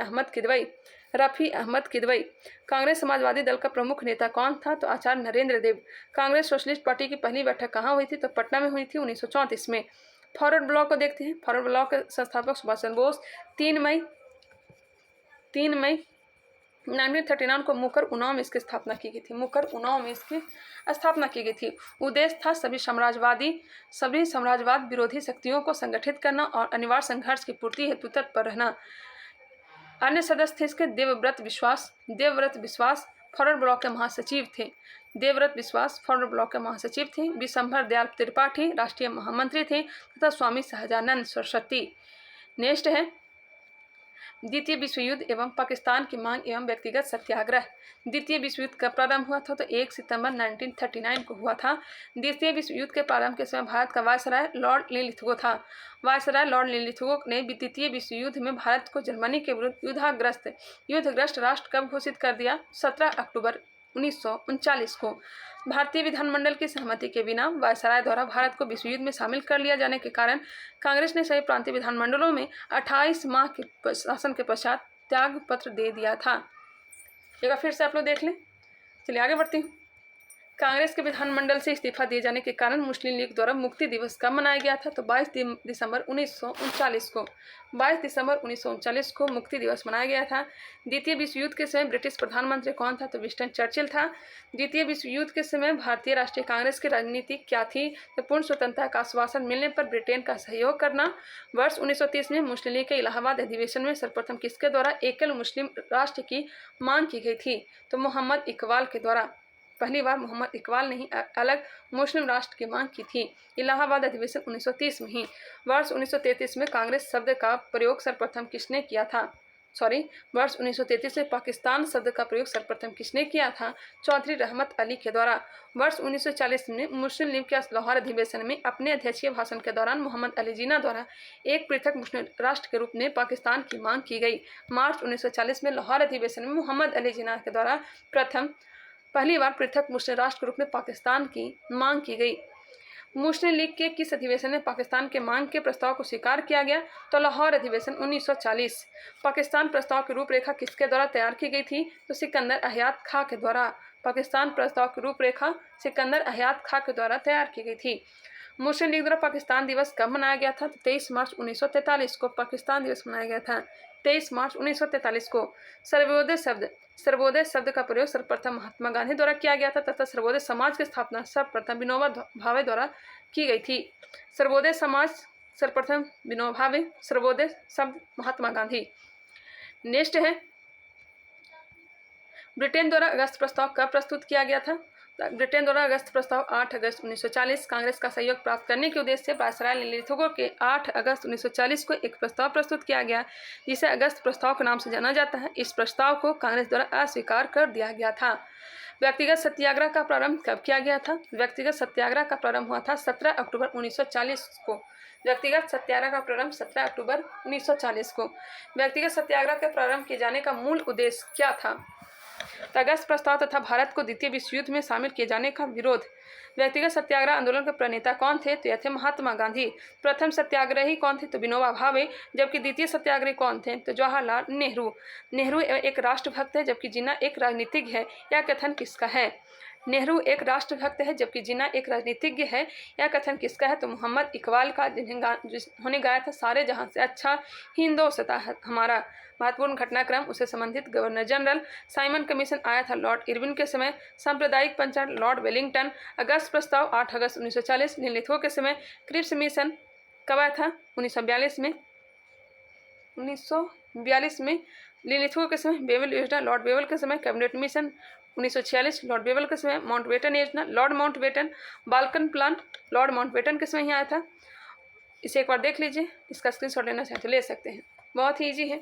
अहमद किदवई। कांग्रेस समाजवादी दल का प्रमुख नेता कौन था? तो आचार्य नरेंद्र देव। कांग्रेस सोशलिस्ट पार्टी की पहली बैठक कहाँ हुई थी? तो पटना में हुई थी 1934 में। फॉरवर्ड ब्लॉक को देखते हैं। फॉरवर्ड ब्लॉक के संस्थापक सुभाष चंद्र बोस। 3 मई 1939 को मुकर उन्नाव में इसकी स्थापना की गई थी। मुकर उन्नाव में इसकी स्थापना की गई थी। उद्देश्य था सभी साम्राज्यवाद विरोधी शक्तियों को संगठित करना और अनिवार्य संघर्ष की पूर्ति हेतु तत्पर रहना। अन्य सदस्य थे इसके देवव्रत विश्वास फॉरवर्ड ब्लॉक के महासचिव थे। देवव्रत विश्वास फॉरवर्ड ब्लॉक के महासचिव थे। विशंभर दयाल त्रिपाठी राष्ट्रीय महामंत्री थे तथा स्वामी सहजानंद सरस्वती। नेक्स्ट है द्वितीय विश्व युद्ध एवं पाकिस्तान की मांग एवं व्यक्तिगत सत्याग्रह। द्वितीय विश्व युद्ध कब प्रारंभ हुआ था? तो 1 सितंबर 1939 को हुआ था। द्वितीय विश्व युद्ध के प्रारंभ के समय भारत का वायसराय लॉर्ड लिलिथगो था। वायसराय लॉर्ड लिलिथगो ने द्वितीय विश्व युद्ध में भारत को जर्मनी के विरुद्ध युद्धग्रस्त राष्ट्र कब घोषित कर दिया? 17 अक्टूबर 1939 को। भारतीय विधानमंडल की सहमति के बिना वायसराय द्वारा भारत को विश्व युद्ध में शामिल कर लिया जाने के कारण कांग्रेस ने सभी प्रांतीय विधानमंडलों में 28 माह के शासन के पश्चात त्याग पत्र दे दिया था। एक बार फिर से आप लोग देख लें। चलिए आगे बढ़ती हूँ। कांग्रेस के विधानमंडल से इस्तीफा दिए जाने के कारण मुस्लिम लीग द्वारा मुक्ति दिवस कब मनाया गया था? तो 22 दिसंबर 1939 को मुक्ति दिवस मनाया गया था। द्वितीय विश्व युद्ध के समय ब्रिटिश प्रधानमंत्री कौन था? तो विंस्टन चर्चिल था। द्वितीय विश्व युद्ध के समय भारतीय राष्ट्रीय कांग्रेस की राजनीति क्या थी? तो पूर्ण स्वतंत्रता का आश्वासन मिलने पर ब्रिटेन का सहयोग करना। वर्ष 1930 में मुस्लिम लीग के इलाहाबाद अधिवेशन में सर्वप्रथम किसके द्वारा एकल मुस्लिम राष्ट्र की मांग की गई थी? तो मोहम्मद इकबाल के द्वारा। पहली बार मोहम्मद इकबाल ने ही अलग मुस्लिम राष्ट्र की मांग की थी। इलाहाबाद अधिवेशन 1930 में ही। वर्ष 1933 में कांग्रेस शब्द का प्रयोग सर्वप्रथम किसने किया था? वर्ष 1933 में पाकिस्तान शब्द का प्रयोग सर्वप्रथम किसने किया था? चौधरी रहमत अली के द्वारा। वर्ष 1940 में मुस्लिम लीग के लाहौर अधिवेशन में अपने अध्यक्षीय भाषण के दौरान मोहम्मद अली जिन्ना द्वारा एक पृथक मुस्लिम राष्ट्र के रूप में पाकिस्तान की मांग की गई। मार्च 1940 में लाहौर अधिवेशन में मोहम्मद अली जिन्ना के द्वारा पहली बार पृथक मुस्लिम राष्ट्र के रूप में पाकिस्तान की मांग की गई। मुस्लिम लीग के किस अधिवेशन में पाकिस्तान के मांग के प्रस्ताव को स्वीकार किया गया? तो लाहौर अधिवेशन 1940। पाकिस्तान प्रस्ताव की रूपरेखा किसके द्वारा तैयार की गई थी? तो सिकंदर हयात खां के द्वारा। पाकिस्तान प्रस्ताव की रूपरेखा सिकंदर हयात खां के द्वारा तैयार की गई थी। मुस्लिम लीग द्वारा पाकिस्तान दिवस कब मनाया गया था? 23 मार्च 1943 को पाकिस्तान दिवस मनाया गया था। 23 मार्च 1943 को। सर्वोदय शब्द का प्रयोग सर्वप्रथम महात्मा गांधी द्वारा किया गया था तथा सर्वोदय समाज की स्थापना सर्वप्रथम विनोबा भावे द्वारा की गई थी। सर्वोदय समाज सर्वप्रथम विनोबा भावे, सर्वोदय शब्द महात्मा गांधी। नेक्स्ट है ब्रिटेन द्वारा अगस्त प्रस्ताव कब प्रस्तुत किया गया था? ब्रिटेन द्वारा अगस्त प्रस्ताव 8 अगस्त 1940 कांग्रेस का सहयोग प्राप्त करने के उद्देश्य से वायसराय लिलिथगो के 8 अगस्त 1940 को एक प्रस्ताव प्रस्तुत किया गया जिसे अगस्त प्रस्ताव के नाम से जाना जाता है। इस प्रस्ताव को कांग्रेस द्वारा अस्वीकार कर दिया गया था। व्यक्तिगत सत्याग्रह का प्रारंभ कब किया गया था? व्यक्तिगत सत्याग्रह का प्रारंभ हुआ था 17 अक्टूबर 1940 को। व्यक्तिगत सत्याग्रह का प्रारंभ 17 अक्टूबर 1940 को। व्यक्तिगत सत्याग्रह के प्रारंभ किए जाने का मूल उद्देश्य क्या था? अगस्त प्रस्ताव तथा भारत को द्वितीय विश्व युद्ध में शामिल किए जाने का विरोध। व्यक्तिगत सत्याग्रह आंदोलन के प्रणेता कौन थे? तो यह थे महात्मा गांधी। प्रथम सत्याग्रही कौन थे? तो विनोबा भावे। जबकि द्वितीय सत्याग्रही कौन थे? तो जवाहरलाल नेहरू। नेहरू एक राष्ट्रभक्त है जबकि जिन्ना एक राजनीतिज्ञ है। यह कथन किसका है? नेहरू एक राष्ट्रभक्त है जबकि जिन्ना एक राजनीतिज्ञ है। यह कथन किसका है? तो मोहम्मद इकबाल का, जिन्होंने गाया था सारे जहां से अच्छा हिंदोस्तां है हमारा। महत्वपूर्ण घटनाक्रम उससे संबंधित गवर्नर जनरल। साइमन कमीशन आया था लॉर्ड इरविन के समय। सांप्रदायिक पंचायत लॉर्ड वेलिंगटन। अगस्त प्रस्ताव 8 अगस्त 1940 लिलिथगो के समय। क्रिप्स मिशन कब आया था? 1942 में लिलिथगो के समय। बेवल योजना लॉर्ड बेवल के समय। कैबिनेट मिशन 1946 लॉर्ड बेवल के समय। माउंटबेटन योजना Lord Mountbatten. Balkan plan Lord Mountbatten के समय ही आया था। इसे एक बार देख लीजिए, इसका स्क्रीनशॉट लेना चाहे तो ले सकते हैं, बहुत ही ईजी है।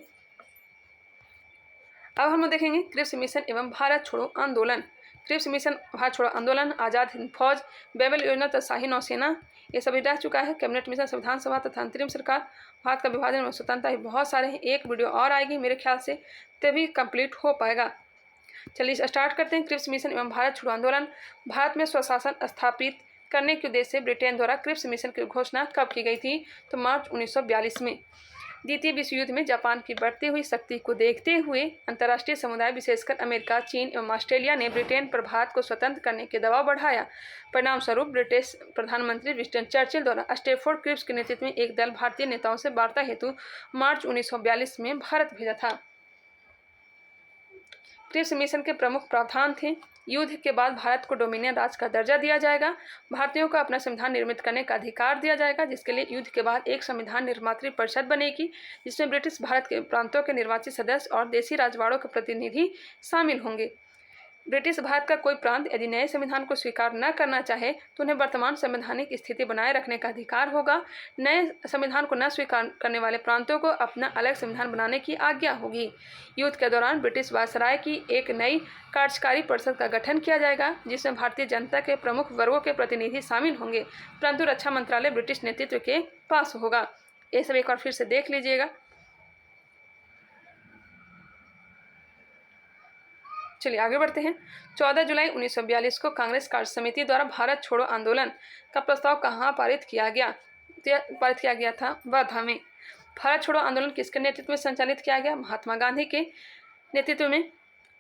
अब हम लोग देखेंगे क्रिप्स मिशन एवं भारत छोड़ो आंदोलन। क्रिप्स मिशन, भारत छोड़ो आंदोलन, आज़ाद हिंद फौज, बेबल योजना तथा शाही नौसेना, ये सभी रह चुका है। कैबिनेट मिशन, संविधान सभा तथा अंतरिम सरकार, भारत का विभाजन एवं स्वतंत्रता, बहुत सारे हैं। एक वीडियो और आएगी मेरे ख्याल से, तभी कंप्लीट हो पाएगा। चलिए स्टार्ट करते हैं। क्रिप्स मिशन एवं भारत छोड़ो आंदोलन। भारत में स्वशासन स्थापित करने के उद्देश्य से ब्रिटेन द्वारा क्रिप्स मिशन की घोषणा कब की गई थी? तो मार्च 1942 में। द्वितीय विश्व युद्ध में जापान की बढ़ती हुई शक्ति को देखते हुए अंतर्राष्ट्रीय समुदाय विशेषकर अमेरिका, चीन एवं ऑस्ट्रेलिया ने ब्रिटेन पर भारत को स्वतंत्र करने के दबाव बढ़ाया। परिणाम स्वरूप ब्रिटिश प्रधानमंत्री विंस्टन चर्चिल द्वारा स्टैफोर्ड क्रिप्स के नेतृत्व में एक दल भारतीय नेताओं से वार्ता हेतु मार्च 1942 में भारत भेजा था। क्रिप्स मिशन के प्रमुख प्रावधान थे। युद्ध के बाद भारत को डोमिनियन राज्य का दर्जा दिया जाएगा। भारतीयों को अपना संविधान निर्मित करने का अधिकार दिया जाएगा, जिसके लिए युद्ध के बाद एक संविधान निर्मात्री परिषद बनेगी, जिसमें ब्रिटिश भारत के प्रांतों के निर्वाचित सदस्य और देशी राजवाड़ों के प्रतिनिधि शामिल होंगे। ब्रिटिश भारत का कोई प्रांत यदि नए संविधान को स्वीकार न करना चाहे तो उन्हें वर्तमान संवैधानिक स्थिति बनाए रखने का अधिकार होगा। नए संविधान को न स्वीकार करने वाले प्रांतों को अपना अलग संविधान बनाने की आज्ञा होगी। युद्ध के दौरान ब्रिटिश वायसराय की एक नई कार्यकारी परिषद का गठन किया जाएगा, जिसमें भारतीय जनता के प्रमुख वर्गों के प्रतिनिधि शामिल होंगे, परंतु रक्षा मंत्रालय ब्रिटिश नेतृत्व के पास होगा। ये सब एक बार फिर से देख लीजिएगा। चलिए आगे बढ़ते हैं। 14 जुलाई 1942 को कांग्रेस कार्य समिति द्वारा भारत छोड़ो आंदोलन का प्रस्ताव कहाँ पारित किया गया था? वर्धा में। भारत छोड़ो आंदोलन किसके नेतृत्व में संचालित किया गया? महात्मा गांधी के नेतृत्व में।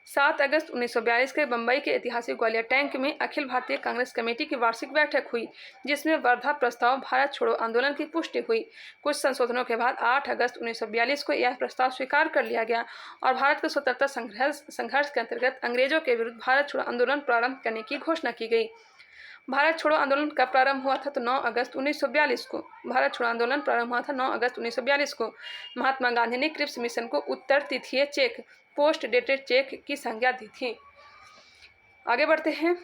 7 अगस्त 1942 के बंबई के ऐतिहासिक ग्वालियर टैंक में अखिल भारतीय कांग्रेस कमेटी की वार्षिक बैठक हुई, जिसमें वर्धा प्रस्ताव भारत छोड़ो आंदोलन की पुष्टि हुई। कुछ संशोधनों के बाद 8 अगस्त 1942 को यह प्रस्ताव स्वीकार कर लिया गया और भारत के स्वतंत्रता संघर्ष के अंतर्गत अंग्रेजों के विरुद्ध भारत छोड़ो आंदोलन प्रारंभ करने की घोषणा की गई। भारत छोड़ो आंदोलन कब प्रारंभ हुआ था? तो 9 अगस्त 1942 को। भारत छोड़ो आंदोलन प्रारंभ हुआ था 9 अगस्त 1942 को। महात्मा गांधी ने क्रिप्स मिशन को उत्तर तिथीय चेक, पोस्ट डेटेड चेक की संज्ञा दी थी। आगे बढ़ते हैं।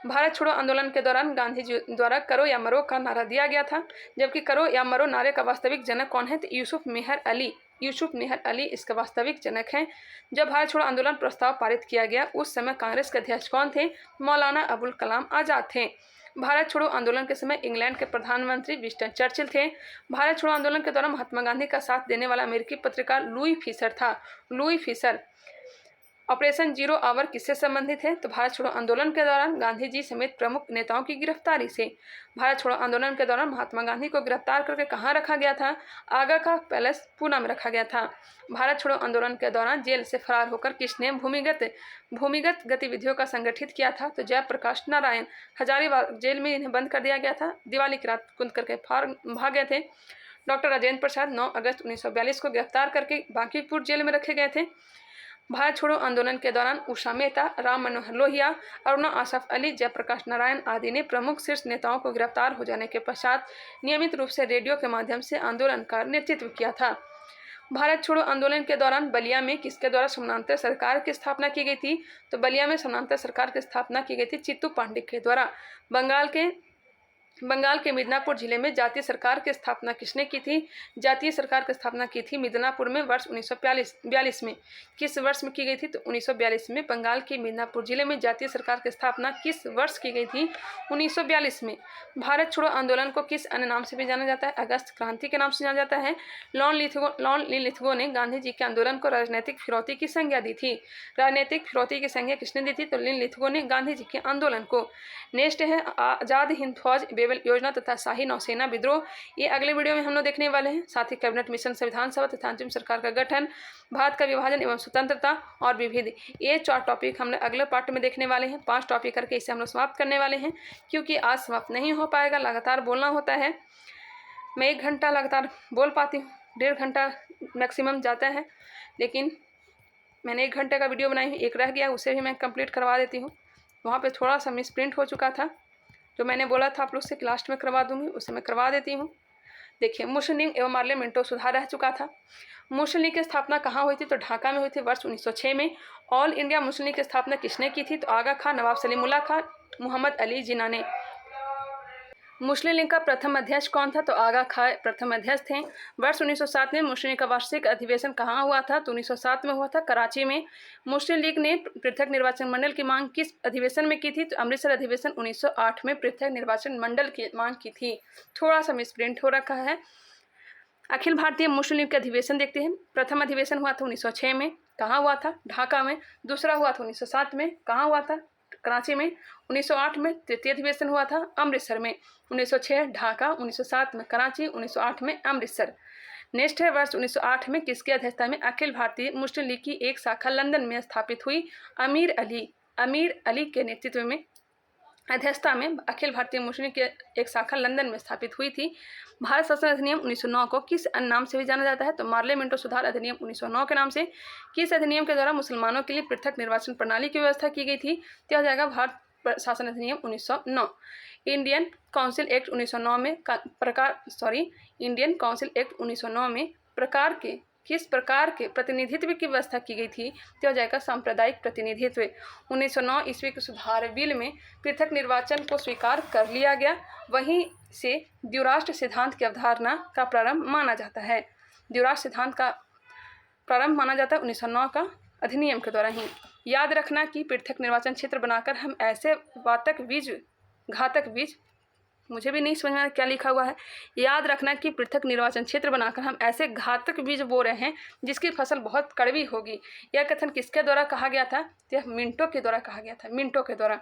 भारत छोड़ो आंदोलन के दौरान गांधी जी द्वारा करो या मरो का नारा दिया गया था, जबकि करो या मरो नारे का वास्तविक जनक कौन है? तो यूसुफ मेहर अली इसका वास्तविक जनक हैं। जब भारत छोड़ो आंदोलन प्रस्ताव पारित किया गया, उस समय कांग्रेस के अध्यक्ष कौन थे? मौलाना अबुल कलाम आज़ाद थे। भारत छोड़ो आंदोलन के समय इंग्लैंड के प्रधानमंत्री विंस्टन चर्चिल थे। भारत छोड़ो आंदोलन के दौरान महात्मा गांधी का साथ देने वाला अमेरिकी पत्रकार लुई फीसर था। Louis Fisher. Operation zero hour किससे संबंधित है? तो भारत छोड़ो आंदोलन के दौरान गांधी जी समेत प्रमुख नेताओं की गिरफ्तारी से। भारत छोड़ो आंदोलन के दौरान महात्मा गांधी को गिरफ्तार करके कहाँ रखा गया था? आगा का पैलेस पूना में रखा गया था। भारत छोड़ो आंदोलन के दौरान जेल से फरार होकर किसने भूमिगत गतिविधियों का संगठित किया था? तो जयप्रकाश नारायण। हजारीबाग जेल में इन्हें बंद कर दिया गया था। दिवाली की रात कूद करके भाग गए थे। डॉक्टर राजेंद्र प्रसाद 9 अगस्त 1942 को गिरफ्तार करके बांकीपुर जेल में रखे गए थे। भारत छोड़ो आंदोलन के दौरान उषा मेहता, राम मनोहर लोहिया, अरुणा आसफ अली, जयप्रकाश नारायण आदि ने प्रमुख शीर्ष नेताओं को गिरफ्तार हो जाने के पश्चात नियमित रूप से रेडियो के माध्यम से आंदोलन का नेतृत्व किया था। भारत छोड़ो आंदोलन के दौरान बलिया में किसके द्वारा समानांतर सरकार की स्थापना की गई थी? तो बलिया में समानांतर सरकार की स्थापना की गई थी चित्तू पांडे के द्वारा। बंगाल के मिदनापुर जिले में जातीय सरकार की स्थापना किसने की थी? जातीय सरकार की स्थापना की थी मिदनापुर में वर्ष 1942 में। किस वर्ष में की गई थी? तो 1942 में। बंगाल के मिदनापुर जिले में जातीय सरकार की स्थापना किस वर्ष की गई थी? 1942 में। भारत छोड़ो आंदोलन को किस अन्य नाम से भी जाना जाता है? अगस्त क्रांति के नाम से जाना जाता है। लॉन लिथगो ने गांधी जी के आंदोलन को राजनीतिक फिरौती की संज्ञा दी थी। राजनीतिक फिरौती की संज्ञा किसने दी थी? तो लिन लिथगो ने गांधी जी के आंदोलन को। नेक्स्ट है आजाद हिंद फौज योजना तथा शाही नौसेना विद्रोह। ये अगले वीडियो में हम लोग देखने वाले हैं। साथ ही कैबिनेट मिशन, संविधान सभा तथा अंतिम सरकार का गठन, भारत का विभाजन एवं स्वतंत्रता और विविध, ये 4 टॉपिक हम लोग अगले पार्ट में देखने वाले हैं। 5 टॉपिक करके इसे हम लोग समाप्त करने वाले हैं, क्योंकि आज समाप्त नहीं हो पाएगा, लगातार बोलना होता है। मैं 1 घंटा लगातार बोल पाती हूँ, 1.5 घंटा मैक्सिमम जाता है, लेकिन मैंने 1 घंटे का वीडियो बनाई, एक रह गया, उसे भी मैं कंप्लीट करवा देती हूँ। वहाँ पे थोड़ा सा मिसप्रिंट हो चुका था, जो मैंने बोला था आप लोग से लास्ट में करवा दूंगी, उसे मैं करवा देती हूँ। देखिए, मुस्लिम लीग एवं पार्लियामेंटो सुधार रह चुका था। मुस्लिम लीग की स्थापना कहाँ हुई थी? तो ढाका में हुई थी वर्ष 1906 में। ऑल इंडिया मुस्लिम लीग की स्थापना किसने की थी? तो आगा खां, नवाब सलीमुल्लाह खां, मोहम्मद अली जिन्ना ने। मुस्लिम लीग का प्रथम अध्यक्ष कौन था? तो आगा खां प्रथम अध्यक्ष थे। वर्ष 1907 में मुस्लिम लीग का वार्षिक अधिवेशन कहाँ हुआ था? तो 1907 में हुआ था कराची में। मुस्लिम लीग ने पृथक निर्वाचन मंडल की मांग किस अधिवेशन में की थी? तो अमृतसर अधिवेशन 1908 में पृथक निर्वाचन मंडल की मांग की थी। थोड़ा सा मिसप्रिंट हो रखा है। अखिल भारतीय मुस्लिम लीग का अधिवेशन देखते हैं। प्रथम अधिवेशन हुआ था 1906 में, कहाँ हुआ था? ढाका में। दूसरा हुआ था 1907 में, कहाँ हुआ था? कराची में। 1908 में तृतीय अधिवेशन हुआ था अमृतसर में। 1906 ढाका, 1907 में कराची, 1908 में अमृतसर। नेक्स्ट है वर्ष 1908 में किसकी अध्यक्षता में अखिल भारतीय मुस्लिम लीग की एक शाखा लंदन में स्थापित हुई? अमीर अली के नेतृत्व में अध्यक्षता में अखिल भारतीय मुस्लिम लीग की एक शाखा लंदन में स्थापित हुई थी। भारत शासन अधिनियम 1909 को किस अन्य नाम से भी जाना जाता है? तो मार्ले मिंटो सुधार अधिनियम 1909 के नाम से। किस अधिनियम के द्वारा मुसलमानों के लिए पृथक निर्वाचन प्रणाली की व्यवस्था की गई थी? तो यह जाएगा भारत शासन अधिनियम 1909। इंडियन काउंसिल एक्ट 1909 में इंडियन काउंसिल एक्ट 1909 में किस प्रकार के प्रतिनिधित्व की व्यवस्था की गई थी? तो जाएगा सांप्रदायिक प्रतिनिधित्व। 1909 ईस्वी के सुधार बिल में पृथक निर्वाचन को स्वीकार कर लिया गया। वहीं से द्विराष्ट्र सिद्धांत की अवधारणा का प्रारंभ माना जाता है। द्विराष्ट्र सिद्धांत का प्रारंभ माना जाता है 1909 का अधिनियम के द्वारा ही। याद रखना कि पृथक निर्वाचन क्षेत्र बनाकर हम ऐसे घातक बीज, मुझे भी नहीं समझ में क्या लिखा हुआ है। याद रखना कि पृथक निर्वाचन क्षेत्र बनाकर हम ऐसे घातक बीज बो रहे हैं जिसकी फसल बहुत कड़वी होगी। यह कथन किसके द्वारा कहा गया था? यह मिंटो के द्वारा कहा गया था, मिंटो के द्वारा।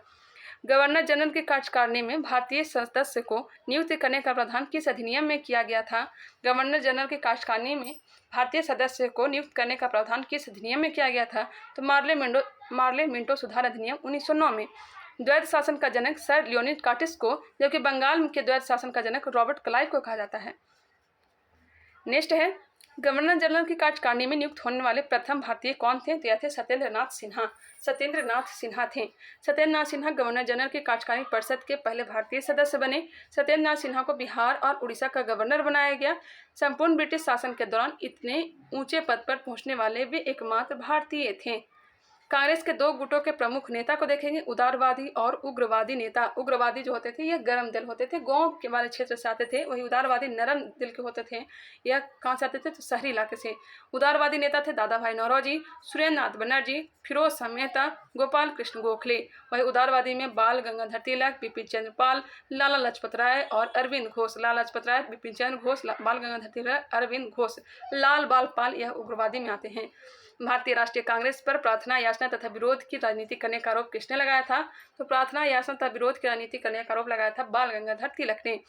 गवर्नर जनरल की कार्यकारिणी में भारतीय सदस्य को नियुक्त करने का प्रावधान किस अधिनियम में किया गया था? गवर्नर जनरल की कार्यकारिणी में भारतीय सदस्य को नियुक्त करने का प्रावधान किस अधिनियम में किया गया था? तो मार्ले मिंटो सुधार अधिनियम 1909 में। द्वैध शासन का जनक सर लियोनिड कार्टिस को, जबकि बंगाल के द्वैध शासन का जनक रॉबर्ट क्लाइव को कहा जाता है। नेक्स्ट है, गवर्नर जनरल की कार्यकारिणी में नियुक्त होने वाले प्रथम भारतीय कौन थे? तो यह थे सत्येंद्र नाथ सिन्हा। सत्येंद्र नाथ सिन्हा गवर्नर जनरल की कार्यकारिणी परिषद के पहले भारतीय सदस्य बने। सत्येंद्र नाथ सिन्हा को बिहार और उड़ीसा का गवर्नर बनाया गया। संपूर्ण ब्रिटिश शासन के दौरान इतने ऊंचे पद पर पहुंचने वाले वे एकमात्र भारतीय थे। कांग्रेस के दो गुटों के प्रमुख नेता को देखेंगे, उदारवादी और उग्रवादी नेता। उग्रवादी जो होते थे ये गर्म दिल होते थे, गांव के वाले क्षेत्र से आते थे। वही उदारवादी नरम दिल के होते थे, यह कहाँ से आते थे? तो शहरी इलाके से। उदारवादी नेता थे दादा भाई नौरोजी, सुरेंद्र नाथ बनर्जी, फिरोज शाह मेहता, गोपाल कृष्ण गोखले। वही उदारवादी में बाल गंगाधर तिलक, बिपिन चंद्र पाल, लाला लाजपत राय और अरविंद घोष। लाला लाजपत राय, बिपिन चंद्र घोष, बाल गंगाधर तिलक, अरविंद घोष, लाल बाल पाल, यह उग्रवादी में आते हैं। भारतीय राष्ट्रीय कांग्रेस पर प्रार्थना, याचना तथा विरोध की राजनीति करने का आरोप किसने लगाया था? तो प्रार्थना, याचना तथा विरोध की राजनीति करने का आरोप लगाया था बाल गंगाधर तिलक ने।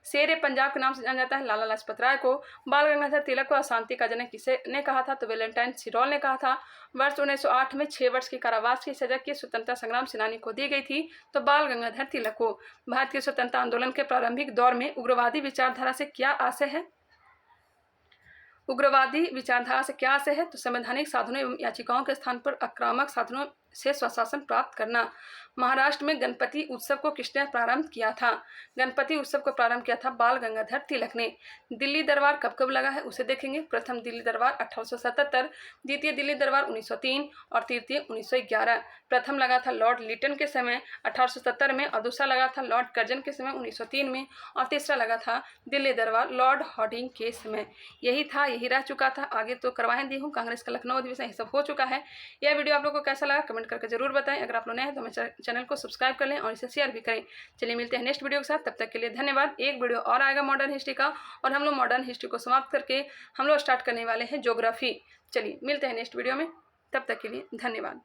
शेर पंजाब के नाम से जाना जाता है लाला लाजपत राय को। बाल गंगाधर तिलक को अशांति का जनक किसने कहा था? तो वैलेंटाइन सिरोल ने कहा था। वर्ष 1908 में 6 वर्ष की कारावास की सजा की स्वतंत्रता संग्राम सेनानी को दी गई थी, तो बाल गंगाधर तिलक को। भारतीय स्वतंत्रता आंदोलन के प्रारंभिक दौर में उग्रवादी विचारधारा से क्या आशय है? उग्रवादी विचारधारा से क्या आशय है? तो संवैधानिक साधनों एवं याचिकाओं के स्थान पर आक्रामक साधनों से स्वशासन प्राप्त करना। महाराष्ट्र में गणपति उत्सव को किसने प्रारंभ किया था? गणपति उत्सव को प्रारंभ किया था बाल गंगाधर तिलक ने। दिल्ली दरबार कब कब लगा है उसे देखेंगे। प्रथम दिल्ली दरबार 1877, द्वितीय दिल्ली दरबार 1903 और तृतीय 1911। प्रथम लगा था लॉर्ड लिटन के समय 1870 में, और दूसरा लगा था लॉर्ड कर्जन के समय 1903 में, और तीसरा लगा था दिल्ली दरबार लॉर्ड हॉर्डिंग के समय। यही रह चुका था। आगे तो करवाएं दी हूँ, कांग्रेस का लखनऊ अधिवेशन यह सब हो चुका है। यह वीडियो आप लोगों को कैसा लगा कमेंट करके जरूर बताएं। अगर आप लोग नए हैं तो हमारे चैनल को सब्सक्राइब कर लें और इसे शेयर भी करें। चलिए मिलते हैं नेक्स्ट वीडियो के साथ, तब तक के लिए धन्यवाद। एक वीडियो और आएगा मॉडर्न हिस्ट्री का, और हम लोग मॉडर्न हिस्ट्री को समाप्त करके हम लोग स्टार्ट करने वाले हैं ज्योग्राफी। चलिए मिलते हैं नेक्स्ट वीडियो में, तब तक के लिए धन्यवाद।